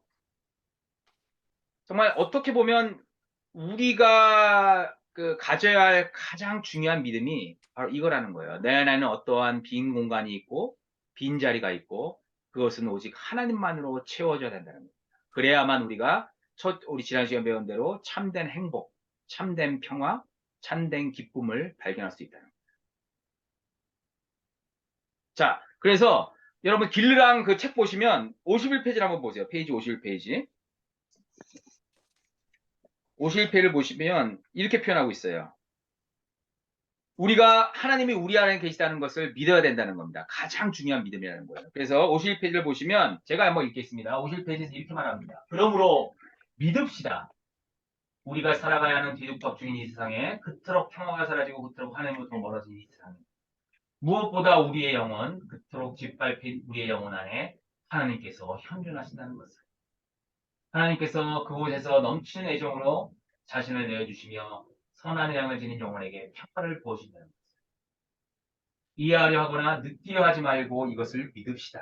정말 어떻게 보면 우리가 가져야 할 가장 중요한 믿음이 바로 이거라는 거예요. 내 안에는 어떠한 빈 공간이 있고 빈 자리가 있고 그것은 오직 하나님만으로 채워져야 된다는 겁니다. 그래야만 우리가 우리 지난 시간 배운 대로 참된 행복, 참된 평화, 참된 기쁨을 발견할 수 있다는 겁니다. 자, 그래서 여러분 길르랑 그 책 보시면 51페이지를 한번 보세요. 페이지 51페이지. 51페이지를 보시면 이렇게 표현하고 있어요. 우리가 하나님이 우리 안에 계시다는 것을 믿어야 된다는 겁니다. 가장 중요한 믿음이라는 거예요. 그래서 51페이지를 보시면 제가 한번 읽겠습니다. 51페이지에서 이렇게 말합니다. 그러므로 믿읍시다. 우리가 살아가야 하는 뒤죽박죽인 이 세상에 그토록 평화가 사라지고 그토록 하나님으로부터 멀어진 이 세상에 무엇보다 우리의 영혼, 그토록 짓밟힌 우리의 영혼 안에 하나님께서 현존하신다는 것을 하나님께서 그곳에서 넘치는 애정으로 자신을 내어주시며 선한 양을 지닌 영혼에게 평화를 부어준다는 것을 이해하려 하거나 느끼려 하지 말고 이것을 믿읍시다.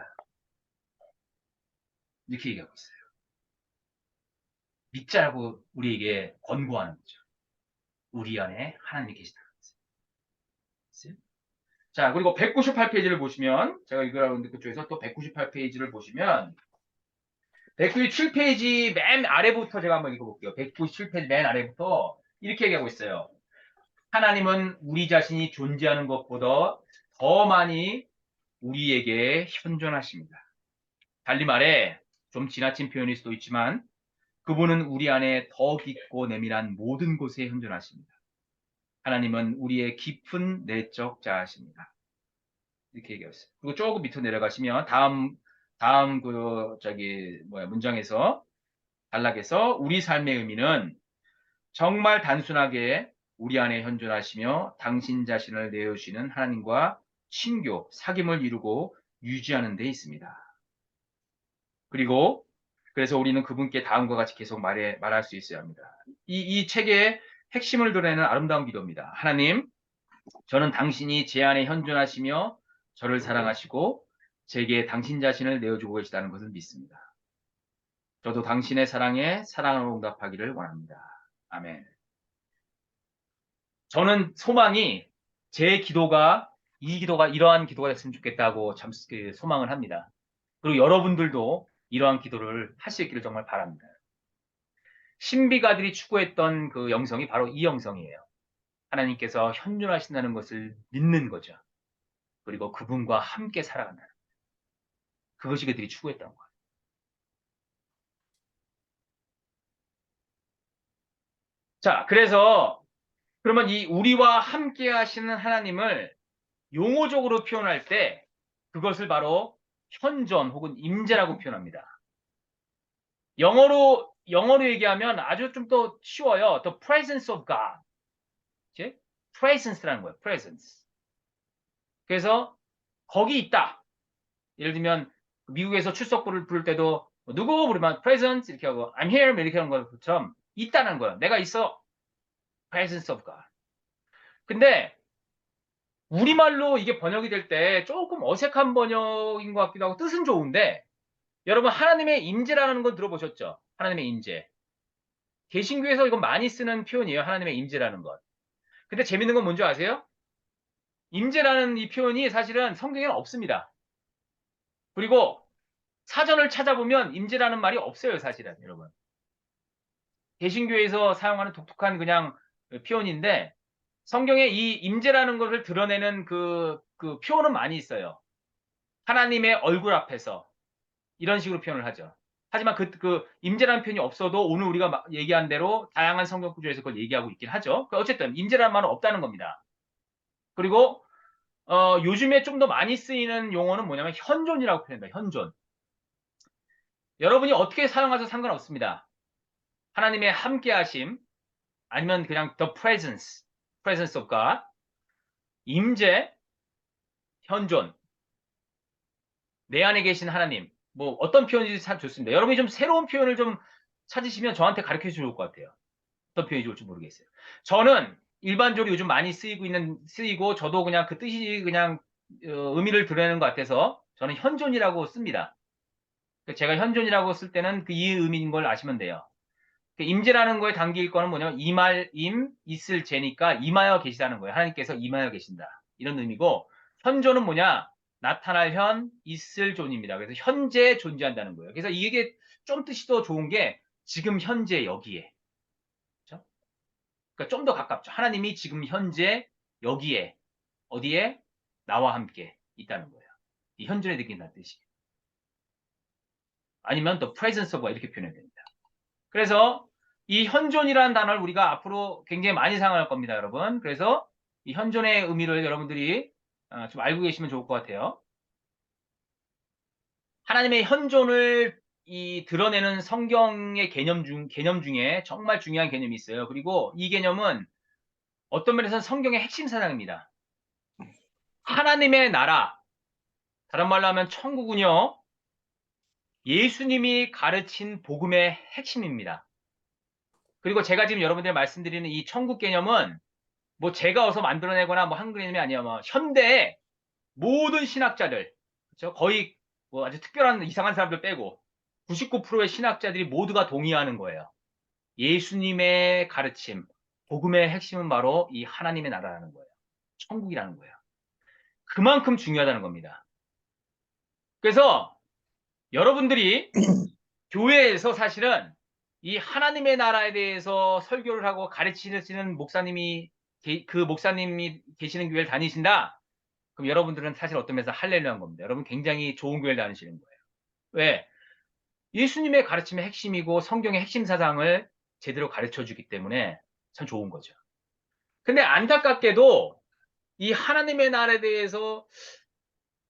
이렇게 얘기하고 있어요. 믿자고 우리에게 권고하는 거죠. 우리 안에 하나님이 계시다는 것을. 자, 그리고 198페이지를 보시면, 제가 읽으라고 했는데 그쪽에서 또 198페이지를 보시면, 197페이지 맨 아래부터 제가 한번 읽어볼게요. 197페이지 맨 아래부터 이렇게 얘기하고 있어요. 하나님은 우리 자신이 존재하는 것보다 더 많이 우리에게 현존하십니다. 달리 말해, 좀 지나친 표현일 수도 있지만, 그분은 우리 안에 더 깊고 내밀한 모든 곳에 현존하십니다. 하나님은 우리의 깊은 내적 자아십니다. 이렇게 얘기했어요. 그리고 조금 밑으로 내려가시면 다음 문장에서 단락에서 우리 삶의 의미는 정말 단순하게 우리 안에 현존하시며 당신 자신을 내어주시는 하나님과 친교, 사귐을 이루고 유지하는 데 있습니다. 그리고 그래서 우리는 그분께 다음과 같이 계속 말할 수 있어야 합니다. 이 책의 핵심을 드러내는 아름다운 기도입니다. 하나님, 저는 당신이 제 안에 현존하시며 저를 사랑하시고 제게 당신 자신을 내어주고 계시다는 것을 믿습니다. 저도 당신의 사랑에 사랑으로 응답하기를 원합니다. 아멘. 저는 소망이 제 기도가 이 기도가 이러한 기도가 됐으면 좋겠다고 참 소망을 합니다. 그리고 여러분들도 이러한 기도를 할 수 있기를 정말 바랍니다. 신비가들이 추구했던 그 영성이 바로 이 영성이에요. 하나님께서 현존하신다는 것을 믿는 거죠. 그리고 그분과 함께 살아간다는 거예요. 그것이 그들이 추구했던 거예요. 자, 그래서 그러면 이 우리와 함께 하시는 하나님을 용어적으로 표현할 때 그것을 바로 현존 혹은 임재라고 표현합니다. 영어로 얘기하면 아주 좀 더 쉬워요. The presence of God. 그치? presence라는 거예요. presence. 그래서 거기 있다. 예를 들면 미국에서 출석부를 부를 때도 누구 부르면 presence 이렇게 하고 I'm here 이렇게 하는 것처럼 있다는 거예요. 내가 있어. presence of God. 근데 우리말로 이게 번역이 될 때 조금 어색한 번역인 것 같기도 하고 뜻은 좋은데 여러분 하나님의 임재라는 건 들어보셨죠? 하나님의 임재. 개신교에서 이건 많이 쓰는 표현이에요. 하나님의 임재라는 것. 근데 재밌는 건 뭔지 아세요? 임재라는 이 표현이 사실은 성경에는 없습니다. 그리고 사전을 찾아보면 임재라는 말이 없어요. 사실은 여러분. 개신교에서 사용하는 독특한 그냥 표현인데 성경에 이 임재라는 것을 드러내는 그 표현은 많이 있어요. 하나님의 얼굴 앞에서 이런 식으로 표현을 하죠. 하지만 그 임재라는 표현이 없어도 오늘 우리가 얘기한 대로 다양한 성경 구조에서 그걸 얘기하고 있긴 하죠. 어쨌든 임재라는 말은 없다는 겁니다. 그리고 요즘에 좀 더 많이 쓰이는 용어는 뭐냐면 현존이라고 표현합니다. 현존. 여러분이 어떻게 사용하셔도 상관없습니다. 하나님의 함께하심 아니면 그냥 the presence of God, 임재, 현존, 내 안에 계신 하나님, 뭐 어떤 표현인지 참 좋습니다. 여러분이 좀 새로운 표현을 좀 찾으시면 저한테 가르쳐 주실 것 같아요. 어떤 표현이 좋을지 모르겠어요. 저는 일반적으로 요즘 많이 쓰이고 저도 그냥 그 뜻이 그냥 의미를 드러내는 것 같아서 저는 현존이라고 씁니다. 제가 현존이라고 쓸 때는 이 의미인 걸 아시면 돼요. 임재라는 거에 담길 거는 뭐냐면 있을 재니까 임하여 계시다는 거예요. 하나님께서 임하여 계신다. 이런 의미고 현존은 뭐냐? 나타날 현, 있을 존입니다. 그래서 현재 존재한다는 거예요. 그래서 이게 좀 뜻이 더 좋은 게 지금 현재 여기에. 그렇죠? 그러니까 좀 더 가깝죠. 하나님이 지금 현재 여기에 어디에? 나와 함께 있다는 거예요. 이 현존에 느낀다는 뜻이. 아니면 또 presence of 이렇게 표현해야 됩니다. 그래서 이 현존이라는 단어를 우리가 앞으로 굉장히 많이 사용할 겁니다, 여러분. 그래서 이 현존의 의미를 여러분들이 좀 알고 계시면 좋을 것 같아요. 하나님의 현존을 드러내는 성경의 개념 중에 정말 중요한 개념이 있어요. 그리고 이 개념은 어떤 면에서는 성경의 핵심 사상입니다. 하나님의 나라, 다른 말로 하면 천국은요, 예수님이 가르친 복음의 핵심입니다. 그리고 제가 지금 여러분들 말씀드리는 이 천국 개념은 뭐 제가 어서 만들어내거나 뭐 한 개념이 아니에요. 뭐 현대의 모든 신학자들, 그렇죠? 거의 뭐 아주 특별한 이상한 사람들 빼고 99%의 신학자들이 모두가 동의하는 거예요. 예수님의 가르침, 복음의 핵심은 바로 이 하나님의 나라라는 거예요. 천국이라는 거예요. 그만큼 중요하다는 겁니다. 그래서 여러분들이 교회에서 사실은 이 하나님의 나라에 대해서 설교를 하고 가르치시는 목사님이 그 목사님이 계시는 교회를 다니신다. 그럼 여러분들은 사실 어떤 면에서 할렐루야한 겁니다. 여러분 굉장히 좋은 교회를 다니시는 거예요. 왜? 예수님의 가르침의 핵심이고 성경의 핵심 사상을 제대로 가르쳐 주기 때문에 참 좋은 거죠. 근데 안타깝게도 이 하나님의 나라에 대해서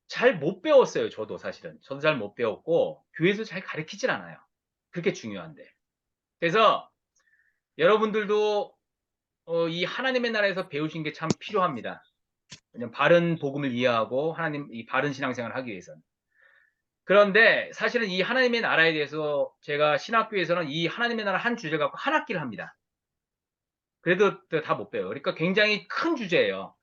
잘 못 배웠어요. 저도 사실은. 저도 잘 못 배웠고 교회에서 잘 가르치질 않아요. 그렇게 중요한데. 그래서 여러분들도 이 하나님의 나라에서 배우신 게 참 필요합니다. 왜냐면 바른 복음을 이해하고 하나님 이 바른 신앙생활을 하기 위해서는. 그런데 사실은 이 하나님의 나라에 대해서 제가 신학교에서는 이 하나님의 나라 한 주제 갖고 한 학기를 합니다. 그래도 다 못 배워요. 그러니까 굉장히 큰 주제예요.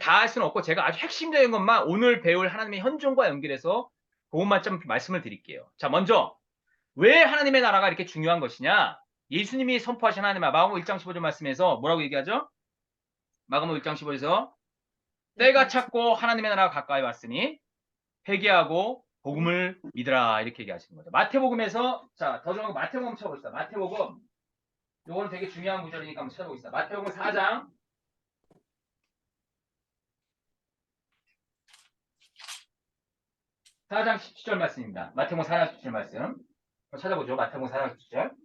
다 할 수는 없고 제가 아주 핵심적인 것만 오늘 배울 하나님의 현존과 연결해서 그것만 좀 말씀을 드릴게요. 자, 먼저 왜 하나님의 나라가 이렇게 중요한 것이냐? 예수님이 선포하신 하나님의 마가복음 1장 15절 말씀에서 뭐라고 얘기하죠? 마가복음 1장 15절에서 때가 찼고 하나님의 나라가 가까이 왔으니 회개하고 복음을 믿으라 이렇게 얘기하시는 거죠. 마태복음에서 자, 더 좋은 거 마태복음 쳐봅시다. 마태복음 요거는 되게 중요한 구절이니까 한번 찾아보겠습니다. 마태복음 4장 17절 말씀입니다. 마태복음 4장 17절 말씀. 한번 찾아보죠. 마태복음 4장 17절.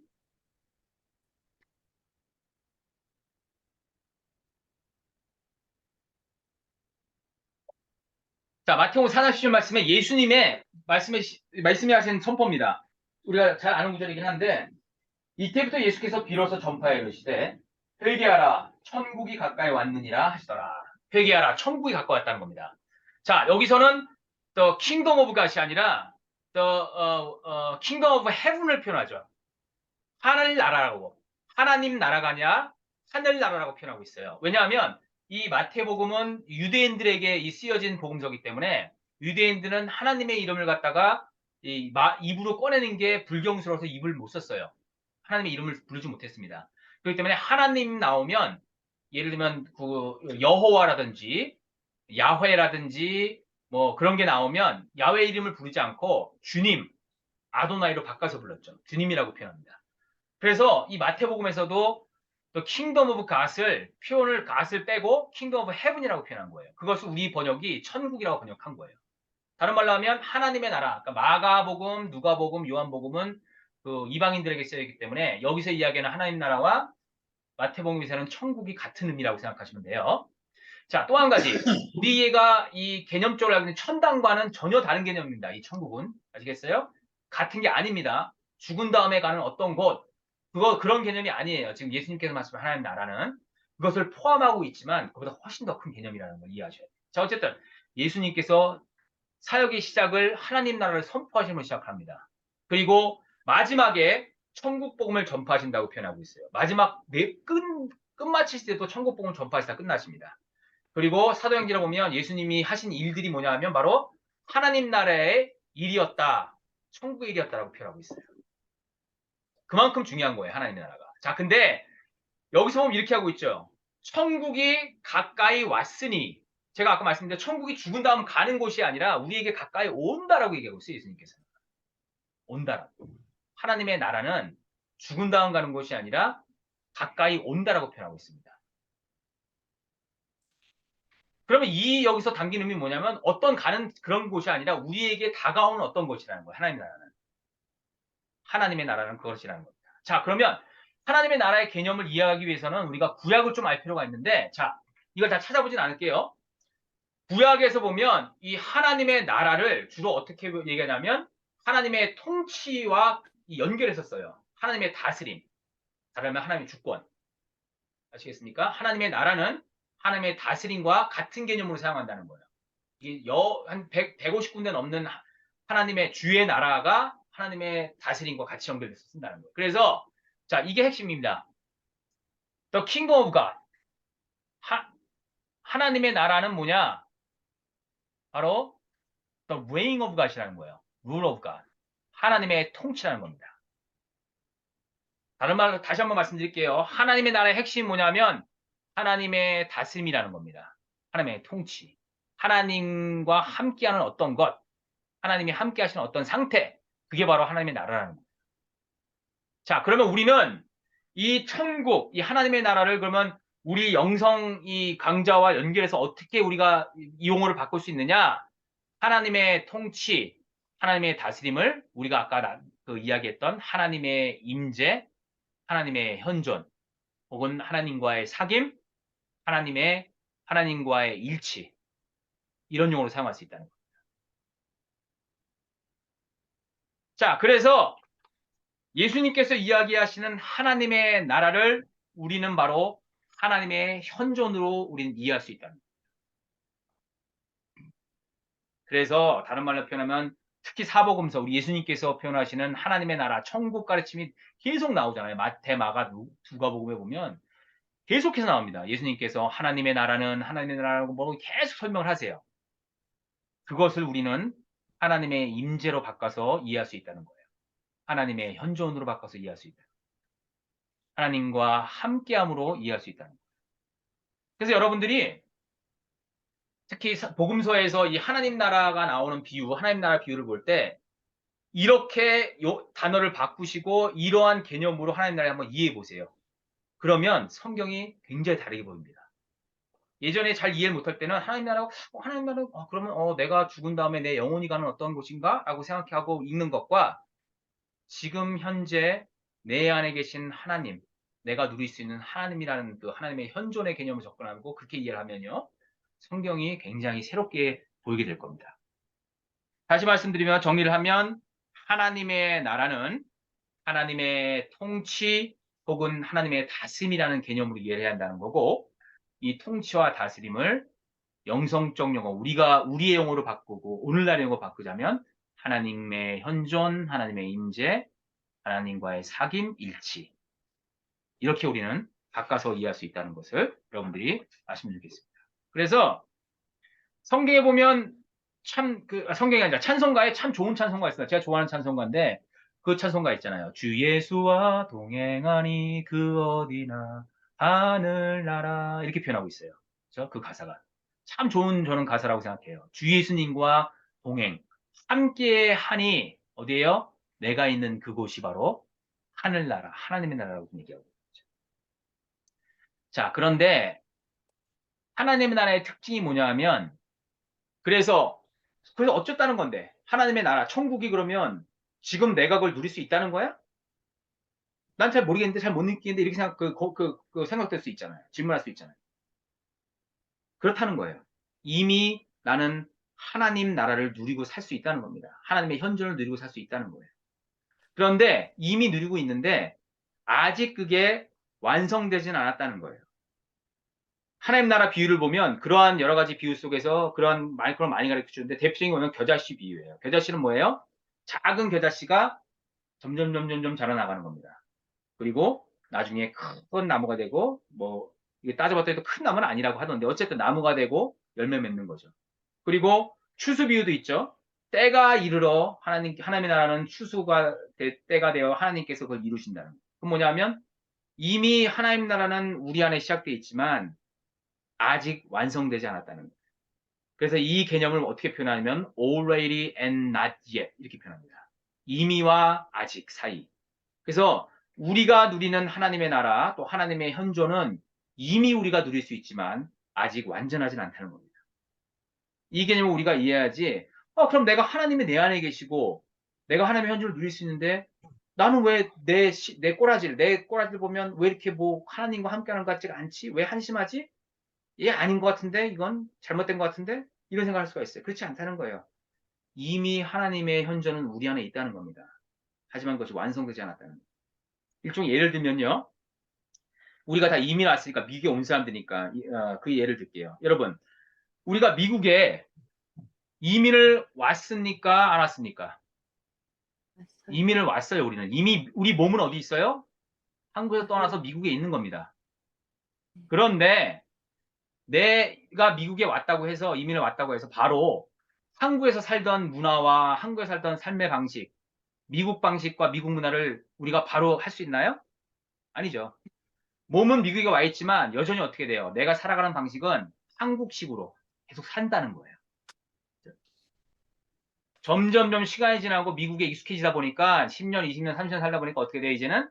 자, 마태복음 4장 17절 말씀에 예수님의 말씀이 하신 선포입니다. 우리가 잘 아는 구절이긴 한데 이때부터 예수께서 비로소 전파해 이르시되 회개하라 천국이 가까이 왔느니라 하시더라. 회개하라 천국이 가까이 왔다는 겁니다. 자, 여기서는 the kingdom of God이 아니라 the kingdom of heaven을 표현하죠. 하늘 나라라고. 하나님 나라가 아니라 하늘 나라라고 표현하고 있어요. 왜냐하면 이 마태복음은 유대인들에게 쓰여진 복음서이기 때문에 유대인들은 하나님의 이름을 갖다가 입으로 꺼내는 게 불경스러워서 입을 못 썼어요. 하나님의 이름을 부르지 못했습니다. 그렇기 때문에 하나님 나오면 예를 들면 그 여호와라든지 야훼라든지 뭐 그런 게 나오면 야훼 이름을 부르지 않고 주님, 아도나이로 바꿔서 불렀죠. 주님이라고 표현합니다. 그래서 이 마태복음에서도 또 킹덤 오브 갓을 표현을 갓을 빼고 킹덤 오브 헤븐이라고 표현한 거예요. 그것을 우리 번역이 천국이라고 번역한 거예요. 다른 말로 하면 하나님의 나라. 그러니까 마가복음, 누가복음, 요한복음은 그 이방인들에게 쓰여있기 때문에 여기서 이야기하는 하나님 나라와 마태복음에서는 천국이 같은 의미라고 생각하시면 돼요. 자, 또 한 가지. 우리가 이 개념적으로 알고 있는 천당과는 전혀 다른 개념입니다. 이 천국은. 아시겠어요? 같은 게 아닙니다. 죽은 다음에 가는 어떤 곳. 그런 개념이 아니에요. 지금 예수님께서 말씀하신 하나님 나라는. 그것을 포함하고 있지만 그보다 훨씬 더 큰 개념이라는 걸 이해하셔야 돼요. 자, 어쨌든 예수님께서 사역의 시작을 하나님 나라를 선포하심으로 시작합니다. 그리고 마지막에 천국 복음을 전파하신다고 표현하고 있어요. 마지막 끝마칠 때도 천국 복음을 전파하시다 끝나십니다. 그리고 사도행전에 보면 예수님이 하신 일들이 뭐냐면 바로 하나님 나라의 일이었다. 천국의 일이었다라고 표현하고 있어요. 그만큼 중요한 거예요. 하나님의 나라가. 자, 근데 여기서 보면 이렇게 하고 있죠. 천국이 가까이 왔으니 제가 아까 말씀드린 천국이 죽은 다음 가는 곳이 아니라 우리에게 가까이 온다라고 얘기하고 있어요. 예수님께서는. 온다라고. 하나님의 나라는 죽은 다음 가는 곳이 아니라 가까이 온다라고 표현하고 있습니다. 그러면 여기서 담긴 의미는 뭐냐면 어떤 가는 그런 곳이 아니라 우리에게 다가오는 어떤 곳이라는 거예요. 하나님의 나라는. 하나님의 나라는 그것이라는 겁니다. 자, 그러면 하나님의 나라의 개념을 이해하기 위해서는 우리가 구약을 좀 알 필요가 있는데 자, 이걸 다 찾아보진 않을게요. 구약에서 보면 이 하나님의 나라를 주로 어떻게 얘기하냐면 하나님의 통치와 연결해서 써요. 하나님의 다스림. 다르면 하나님의 주권. 아시겠습니까? 하나님의 나라는 하나님의 다스림과 같은 개념으로 사용한다는 거예요. 이게 한 150군데 넘는 하나님의 주의 나라가 하나님의 다스림과 같이 연결돼서 쓴다는 거예요. 그래서 자, 이게 핵심입니다. The Kingdom of God. 하나님의 나라는 뭐냐? 바로 The Reign of God이라는 거예요. Rule of God. 하나님의 통치라는 겁니다. 다른 말로 다시 한번 말씀드릴게요. 하나님의 나라의 핵심이 뭐냐면 하나님의 다스림이라는 겁니다. 하나님의 통치. 하나님과 함께하는 어떤 것, 하나님이 함께 하시는 어떤 상태, 그게 바로 하나님의 나라라는 거예요. 자, 그러면 우리는 이 천국, 이 하나님의 나라를 그러면 우리 영성 이 강자와 연결해서 어떻게 우리가 이 용어를 바꿀 수 있느냐? 하나님의 통치, 하나님의 다스림을 우리가 아까 그 이야기했던 하나님의 임재, 하나님의 현존, 혹은 하나님과의 사귐, 하나님과의 일치, 이런 용어로 사용할 수 있다는 거예요. 자, 그래서 예수님께서 이야기하시는 하나님의 나라를 우리는 바로 하나님의 현존으로 우리는 이해할 수 있다는 거예요. 그래서 다른 말로 표현하면 특히 사복음서 우리 예수님께서 표현하시는 하나님의 나라, 천국 가르침이 계속 나오잖아요. 마태, 마가, 누가복음에 보면 계속해서 나옵니다. 예수님께서 하나님의 나라라고 뭐 계속 설명을 하세요. 그것을 우리는 하나님의 임재로 바꿔서 이해할 수 있다는 거예요. 하나님의 현존으로 바꿔서 이해할 수 있다. 하나님과 함께함으로 이해할 수 있다는 거예요. 그래서 여러분들이 특히 복음서에서 이 하나님 나라가 나오는 비유, 하나님 나라 비유를 볼 때 이렇게 단어를 바꾸시고 이러한 개념으로 하나님 나라를 한번 이해해 보세요. 그러면 성경이 굉장히 다르게 보입니다. 예전에 잘 이해를 못할 때는 하나님 나라, 그러면 내가 죽은 다음에 내 영혼이 가는 어떤 곳인가? 라고 생각하고 읽는 것과 지금 현재 내 안에 계신 하나님, 내가 누릴 수 있는 하나님이라는 그 하나님의 현존의 개념을 접근하고 그렇게 이해를 하면요. 성경이 굉장히 새롭게 보이게 될 겁니다. 다시 말씀드리면 정리를 하면 하나님의 나라는 하나님의 통치 혹은 하나님의 다스림이라는 개념으로 이해를 해야 한다는 거고 이 통치와 다스림을 영성적 용어, 우리가 우리의 용어로 바꾸고 오늘날의 용어로 바꾸자면 하나님의 현존, 하나님의 임재, 하나님과의 사귐, 일치. 이렇게 우리는 바꿔서 이해할 수 있다는 것을 여러분들이 아시면 좋겠습니다. 그래서 성경에 보면 성경이 아니라 찬송가에 참 좋은 찬송가 있어요. 제가 좋아하는 찬송가인데 그 찬송가 있잖아요. 주 예수와 동행하니 그 어디나 하늘나라 이렇게 표현하고 있어요. 그렇죠? 그 가사가. 참 좋은 저는 가사라고 생각해요. 주 예수님과 동행, 함께 하니 어디예요? 내가 있는 그곳이 바로 하늘나라, 하나님의 나라라고 얘기하고 있죠. 자, 그런데 하나님의 나라의 특징이 뭐냐 하면 그래서 어쩌다는 건데 하나님의 나라, 천국이 그러면 지금 내가 그걸 누릴 수 있다는 거야? 난 잘 모르겠는데 잘 못 느끼는데 이렇게 생각될 수 있잖아요. 질문할 수 있잖아요. 그렇다는 거예요. 이미 나는 하나님 나라를 누리고 살 수 있다는 겁니다. 하나님의 현존을 누리고 살 수 있다는 거예요. 그런데 이미 누리고 있는데 아직 그게 완성되지는 않았다는 거예요. 하나님 나라 비유를 보면 그러한 여러 가지 비유 속에서 그런 마이크로 많이 가르쳐 주는데 대표적인 거는 겨자씨 비유예요. 겨자씨는 뭐예요? 작은 겨자씨가 점점 자라나가는 겁니다. 그리고 나중에 큰 나무가 되고 이게 따져봤더니 큰 나무는 아니라고 하던데 어쨌든 나무가 되고 열매 맺는 거죠. 그리고 추수 비유도 있죠. 때가 이르러 하나님의 나라는 추수가 때가 되어 하나님께서 그걸 이루신다는 거예요. 그럼 뭐냐면 이미 하나님 나라는 우리 안에 시작되어 있지만 아직 완성되지 않았다는 거예요. 그래서 이 개념을 어떻게 표현하냐면 already and not yet 이렇게 표현합니다. 이미와 아직 사이. 그래서 우리가 누리는 하나님의 나라 또 하나님의 현존은 이미 우리가 누릴 수 있지만 아직 완전하진 않다는 겁니다. 이 개념을 우리가 이해해야지 그럼 내가 하나님이 내 안에 계시고 내가 하나님의 현존을 누릴 수 있는데 나는 왜 내 꼬라지를 보면 왜 이렇게 하나님과 함께하는 것 같지가 않지? 왜 한심하지? 아닌 것 같은데 이건 잘못된 것 같은데 이런 생각할 수가 있어요. 그렇지 않다는 거예요. 이미 하나님의 현존은 우리 안에 있다는 겁니다. 하지만 그것이 완성되지 않았다는 거예요. 일종의 예를 들면요. 우리가 다 이민 왔으니까 미국에 온 사람들이니까 그 예를 들게요. 여러분 우리가 미국에 이민을 왔습니까? 안 왔습니까? 이민을 왔어요. 우리는 이미 우리 몸은 어디 있어요? 한국에서 떠나서 미국에 있는 겁니다. 그런데 내가 미국에 왔다고 해서 이민을 왔다고 해서 바로 한국에서 살던 문화와 한국에서 살던 삶의 방식, 미국 방식과 미국 문화를 우리가 바로 할 수 있나요? 아니죠. 몸은 미국에 와 있지만 여전히 어떻게 돼요? 내가 살아가는 방식은 한국식으로 계속 산다는 거예요. 점점점 시간이 지나고 미국에 익숙해지다 보니까 10년, 20년, 30년 살다 보니까 어떻게 돼? 이제는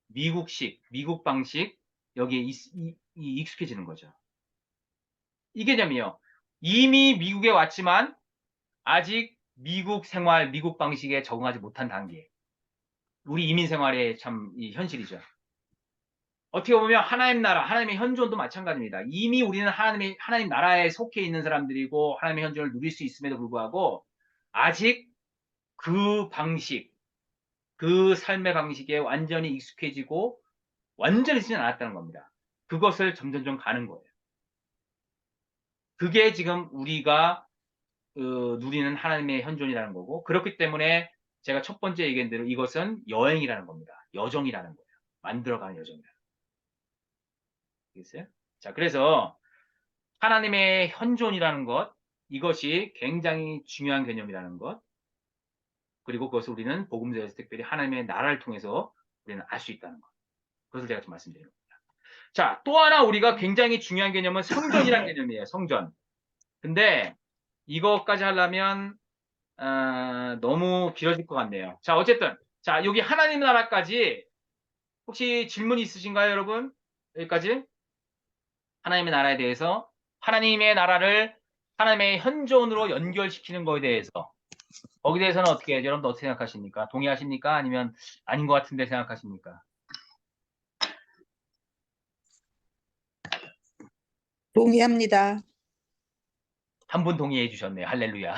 미국식, 미국 방식 여기에 익숙해지는 거죠. 이 개념이요. 이미 미국에 왔지만 아직 미국 생활, 미국 방식에 적응하지 못한 단계. 우리 이민 생활의 참 이 현실이죠. 어떻게 보면 하나님 나라, 하나님의 현존도 마찬가지입니다. 이미 우리는 하나님 나라에 속해 있는 사람들이고 하나님의 현존을 누릴 수 있음에도 불구하고 아직 그 방식, 그 삶의 방식에 완전히 익숙해지고 완전히 쓰지 않았다는 겁니다. 그것을 점점점 가는 거예요. 그게 지금 우리가 누리는 하나님의 현존이라는 거고, 그렇기 때문에 제가 첫 번째 얘기한 대로 이것은 여행이라는 겁니다. 여정이라는 거예요. 만들어가는 여정이라는 거예요. 알겠어요? 자, 그래서 하나님의 현존이라는 것, 이것이 굉장히 중요한 개념이라는 것, 그리고 그것을 우리는 복음서에서 특별히 하나님의 나라를 통해서 우리는 알 수 있다는 것. 그것을 제가 좀 말씀드리는 겁니다. 자, 또 하나 우리가 굉장히 중요한 개념은 성전이라는 개념이에요. 성전. 근데 이것까지 하려면 너무 길어질 것 같네요. 자, 어쨌든 자, 여기 하나님 나라까지 혹시 질문 있으신가요, 여러분? 여기까지 하나님의 나라에 대해서 하나님의 나라를 하나님의 현존으로 연결시키는 거에 대해서 거기에 대해서는 어떻게 여러분들 어떻게 생각하십니까? 동의하십니까? 아니면 아닌 것 같은데 생각하십니까? 동의합니다. 한 분 동의해 주셨네요. 할렐루야.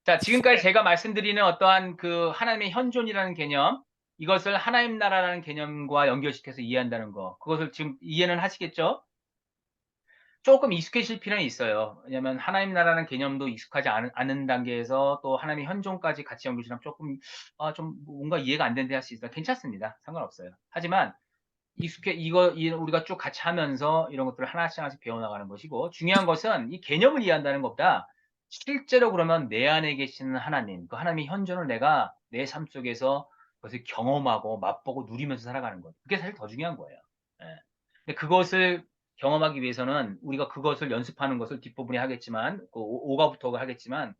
자, 지금까지 제가 말씀드리는 어떠한 그 하나님의 현존이라는 개념, 이것을 하나님 나라라는 개념과 연결시켜서 이해한다는 거, 그것을 지금 이해는 하시겠죠? 조금 익숙해질 필요는 있어요. 왜냐하면 하나님 나라는 개념도 익숙하지 않은 단계에서 또 하나님의 현존까지 같이 연결시키면 조금 좀 뭔가 이해가 안 되는데 할 수 있어요. 괜찮습니다. 상관없어요. 하지만 우리가 쭉 같이 하면서 이런 것들을 하나씩 하나씩 배워나가는 것이고, 중요한 것은 이 개념을 이해한다는 것보다 실제로 그러면 내 안에 계시는 하나님, 그 하나님의 현존을 내가 내 삶 속에서 그것을 경험하고 맛보고 누리면서 살아가는 것. 그게 사실 더 중요한 거예요. 예. 근데 그것을 경험하기 위해서는 우리가 그것을 연습하는 것을 뒷부분에 하겠지만, 그 오가부터가 하겠지만,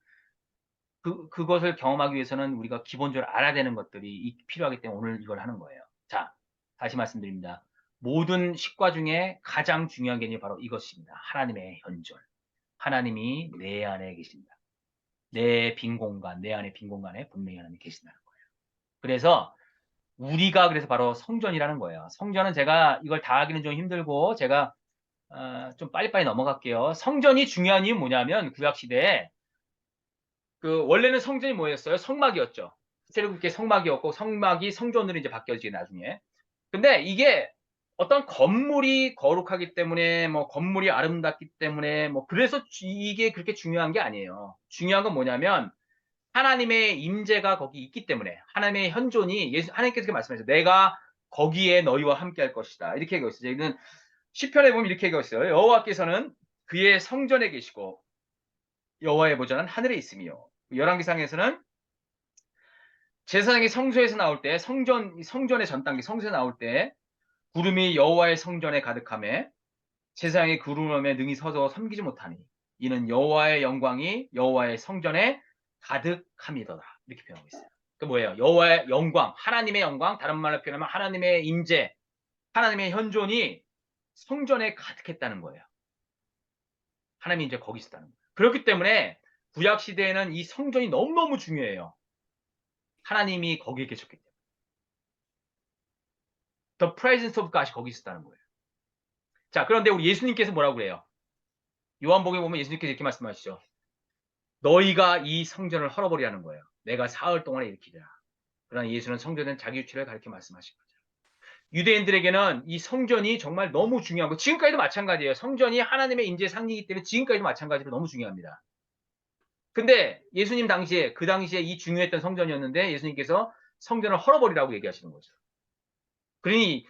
그것을 경험하기 위해서는 우리가 기본적으로 알아야 되는 것들이 필요하기 때문에 오늘 이걸 하는 거예요. 자, 다시 말씀드립니다. 모든 식과 중에 가장 중요한 개념이 바로 이것입니다. 하나님의 현존. 하나님이 내 안에 계신다. 내 빈 공간, 내 안에 빈 공간에 분명히 하나님이 계신다는 거예요. 그래서 우리가 그래서 바로 성전이라는 거예요. 성전은 제가 이걸 다 하기는 좀 힘들고 제가 좀 빨리빨리 넘어갈게요. 성전이 중요한 이유는 뭐냐면 구약시대에 그 원래는 성전이 뭐였어요? 성막이었죠. 세례국게 성막이었고 성막이 성전으로 이제 바뀌어지게 나중에. 근데 이게 어떤 건물이 거룩하기 때문에 뭐 건물이 아름답기 때문에 뭐 그래서 이게 그렇게 중요한 게 아니에요. 중요한 건 뭐냐면 하나님의 임재가 거기 있기 때문에 하나님의 현존이 하나님께서 이렇게 말씀하셨어요. 내가 거기에 너희와 함께 할 것이다. 이렇게 얘기하고 있어요. 여기는 시편에 보면 이렇게 얘기하고 있어요. 여호와께서는 그의 성전에 계시고 여호와의 보좌는 하늘에 있으며 열왕기상에서는 제사장이 성소에서 나올 때 성전의 전 단계 성소에 나올 때 구름이 여호와의 성전에 가득하며 제사장이 구름에 능히 서서 섬기지 못하니 이는 여호와의 영광이 여호와의 성전에 가득함이더라. 이렇게 표현하고 있어요. 그 뭐예요? 여호와의 영광, 하나님의 영광, 다른 말로 표현하면 하나님의 임재, 하나님의 현존이 성전에 가득했다는 거예요. 하나님이 이제 거기 있었다는 거예요. 그렇기 때문에 구약 시대에는 이 성전이 너무너무 중요해요. 하나님이 거기에 계셨기 때문에. The presence of God이 거기 있었다는 거예요. 자, 그런데 우리 예수님께서 뭐라고 그래요? 요한복음에 보면 예수님께서 이렇게 말씀하시죠. 너희가 이 성전을 헐어버리라는 거예요. 내가 사흘 동안에 일으키리라. 그러나 예수는 성전은 자기 유치를 가르쳐 말씀하신 거죠. 유대인들에게는 이 성전이 정말 너무 중요한 거. 지금까지도 마찬가지예요. 성전이 하나님의 임재 상이기 때문에 지금까지도 마찬가지로 너무 중요합니다. 근데 예수님 당시에 그 당시에 이 중요했던 성전이었는데 예수님께서 성전을 헐어버리라고 얘기하시는 거죠. 그러니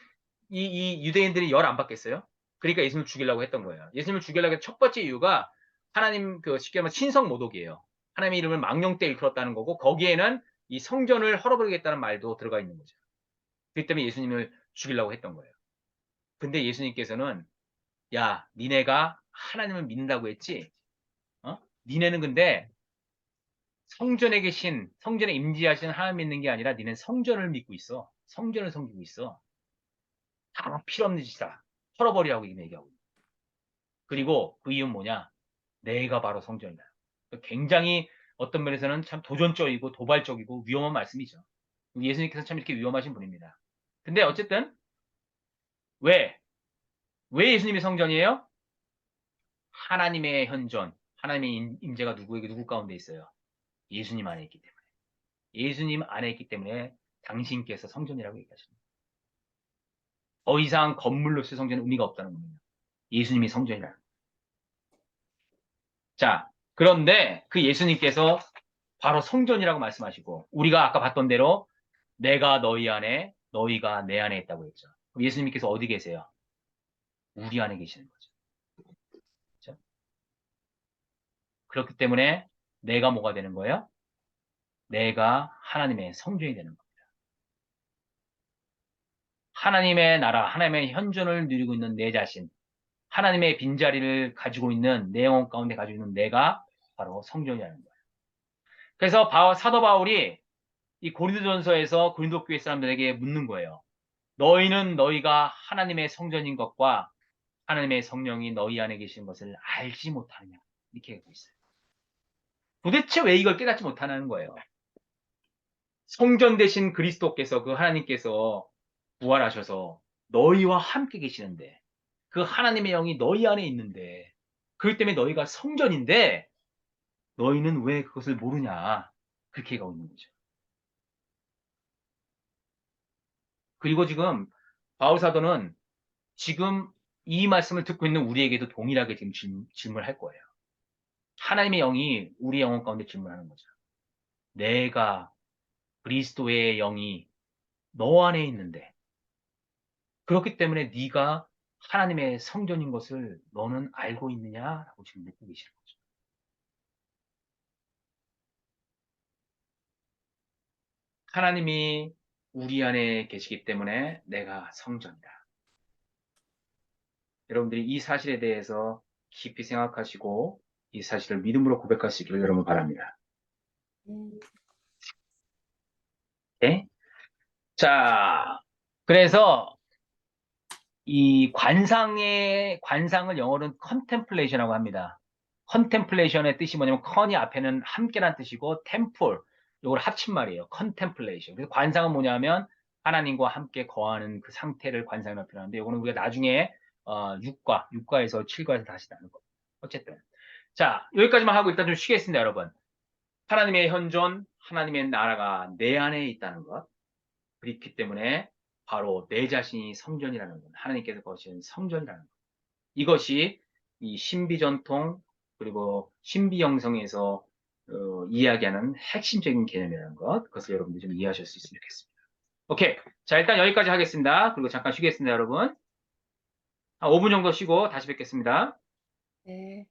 이 유대인들이 열 안 받겠어요? 그러니까 예수님을 죽이려고 했던 거예요. 예수님을 죽이려고 했던 첫 번째 이유가 하나님 쉽게 말하면 신성 모독이에요. 하나님의 이름을 망령때 일컬었다는 거고 거기에는 이 성전을 헐어버리겠다는 말도 들어가 있는 거죠. 그렇기 때문에 예수님을 죽이려고 했던 거예요. 근데 예수님께서는 야, 니네가 하나님을 믿는다고 했지? 니네는 근데 성전에 계신, 성전에 임재하신 하나님 믿는 게 아니라 니네는 성전을 믿고 있어. 성전을 섬기고 있어. 다 필요없는 짓이다. 털어버리라고 얘기하고. 그리고 그 이유는 뭐냐? 내가 바로 성전이다. 굉장히 어떤 면에서는 참 도전적이고 도발적이고 위험한 말씀이죠. 예수님께서 참 이렇게 위험하신 분입니다. 근데 어쨌든 왜 예수님이 성전이에요? 하나님의 현존, 하나님의 임재가 누구 가운데 있어요? 예수님 안에 있기 때문에. 예수님 안에 있기 때문에 당신께서 성전이라고 얘기하십니다. 더 이상 건물로서 성전은 의미가 없다는 겁니다. 예수님이 성전이라는 거예요. 자, 그런데 그 예수님께서 바로 성전이라고 말씀하시고 우리가 아까 봤던 대로 내가 너희 안에, 너희가 내 안에 있다고 했죠. 그럼 예수님께서 어디 계세요? 우리 안에 계시는 거죠. 그렇죠? 그렇기 때문에 내가 뭐가 되는 거예요? 내가 하나님의 성전이 되는 겁니다. 하나님의 나라, 하나님의 현존을 누리고 있는 내 자신, 하나님의 빈자리를 가지고 있는 내 영혼 가운데 가지고 있는 내가 바로 성전이라는 거예요. 그래서 사도 바울이 이 고린도전서에서 고린도 교회 사람들에게 묻는 거예요. 너희는 너희가 하나님의 성전인 것과 하나님의 성령이 너희 안에 계신 것을 알지 못하느냐 이렇게 하고 있어요. 도대체 왜 이걸 깨닫지 못하는 거예요? 성전 되신 그리스도께서 그 하나님께서 부활하셔서 너희와 함께 계시는데 그 하나님의 영이 너희 안에 있는데 그렇기 때문에 너희가 성전인데 너희는 왜 그것을 모르냐 그렇게 가고 있는 거죠. 그리고 지금 바울 사도는 지금 이 말씀을 듣고 있는 우리에게도 동일하게 지금 질문을 할 거예요. 하나님의 영이 우리 영혼 가운데 질문하는 거죠. 내가 그리스도의 영이 너 안에 있는데 그렇기 때문에 네가 하나님의 성전인 것을 너는 알고 있느냐라고 지금 묻고 계시는 거죠. 하나님이 우리 안에 계시기 때문에 내가 성전이다. 여러분들이 이 사실에 대해서 깊이 생각하시고 이 사실을 믿음으로 고백하시기를 여러분 바랍니다. 네? 자, 그래서 이 관상을 영어로는 contemplation이라고 합니다. contemplation의 뜻이 뭐냐면 con이 앞에는 함께란 뜻이고 temple 이걸 합친 말이에요. contemplation. 그래서 관상은 뭐냐면 하나님과 함께 거하는 그 상태를 관상이라고 표현하는데 이거는 우리가 나중에 6과에서 7과에서 다시 나눌 겁니다. 어쨌든 자 여기까지만 하고 일단 좀 쉬겠습니다, 여러분. 하나님의 현존, 하나님의 나라가 내 안에 있다는 것. 그렇기 때문에 바로 내 자신이 성전이라는 것, 하나님께서 거하시는 성전이라는 것. 이것이 이 신비전통 그리고 신비영성에서 이야기하는 핵심적인 개념이라는 것, 그것을 여러분들이 좀 이해하실 수 있으면 좋겠습니다. 오케이, 자 일단 여기까지 하겠습니다. 그리고 잠깐 쉬겠습니다, 여러분. 한 5분 정도 쉬고 다시 뵙겠습니다. 네.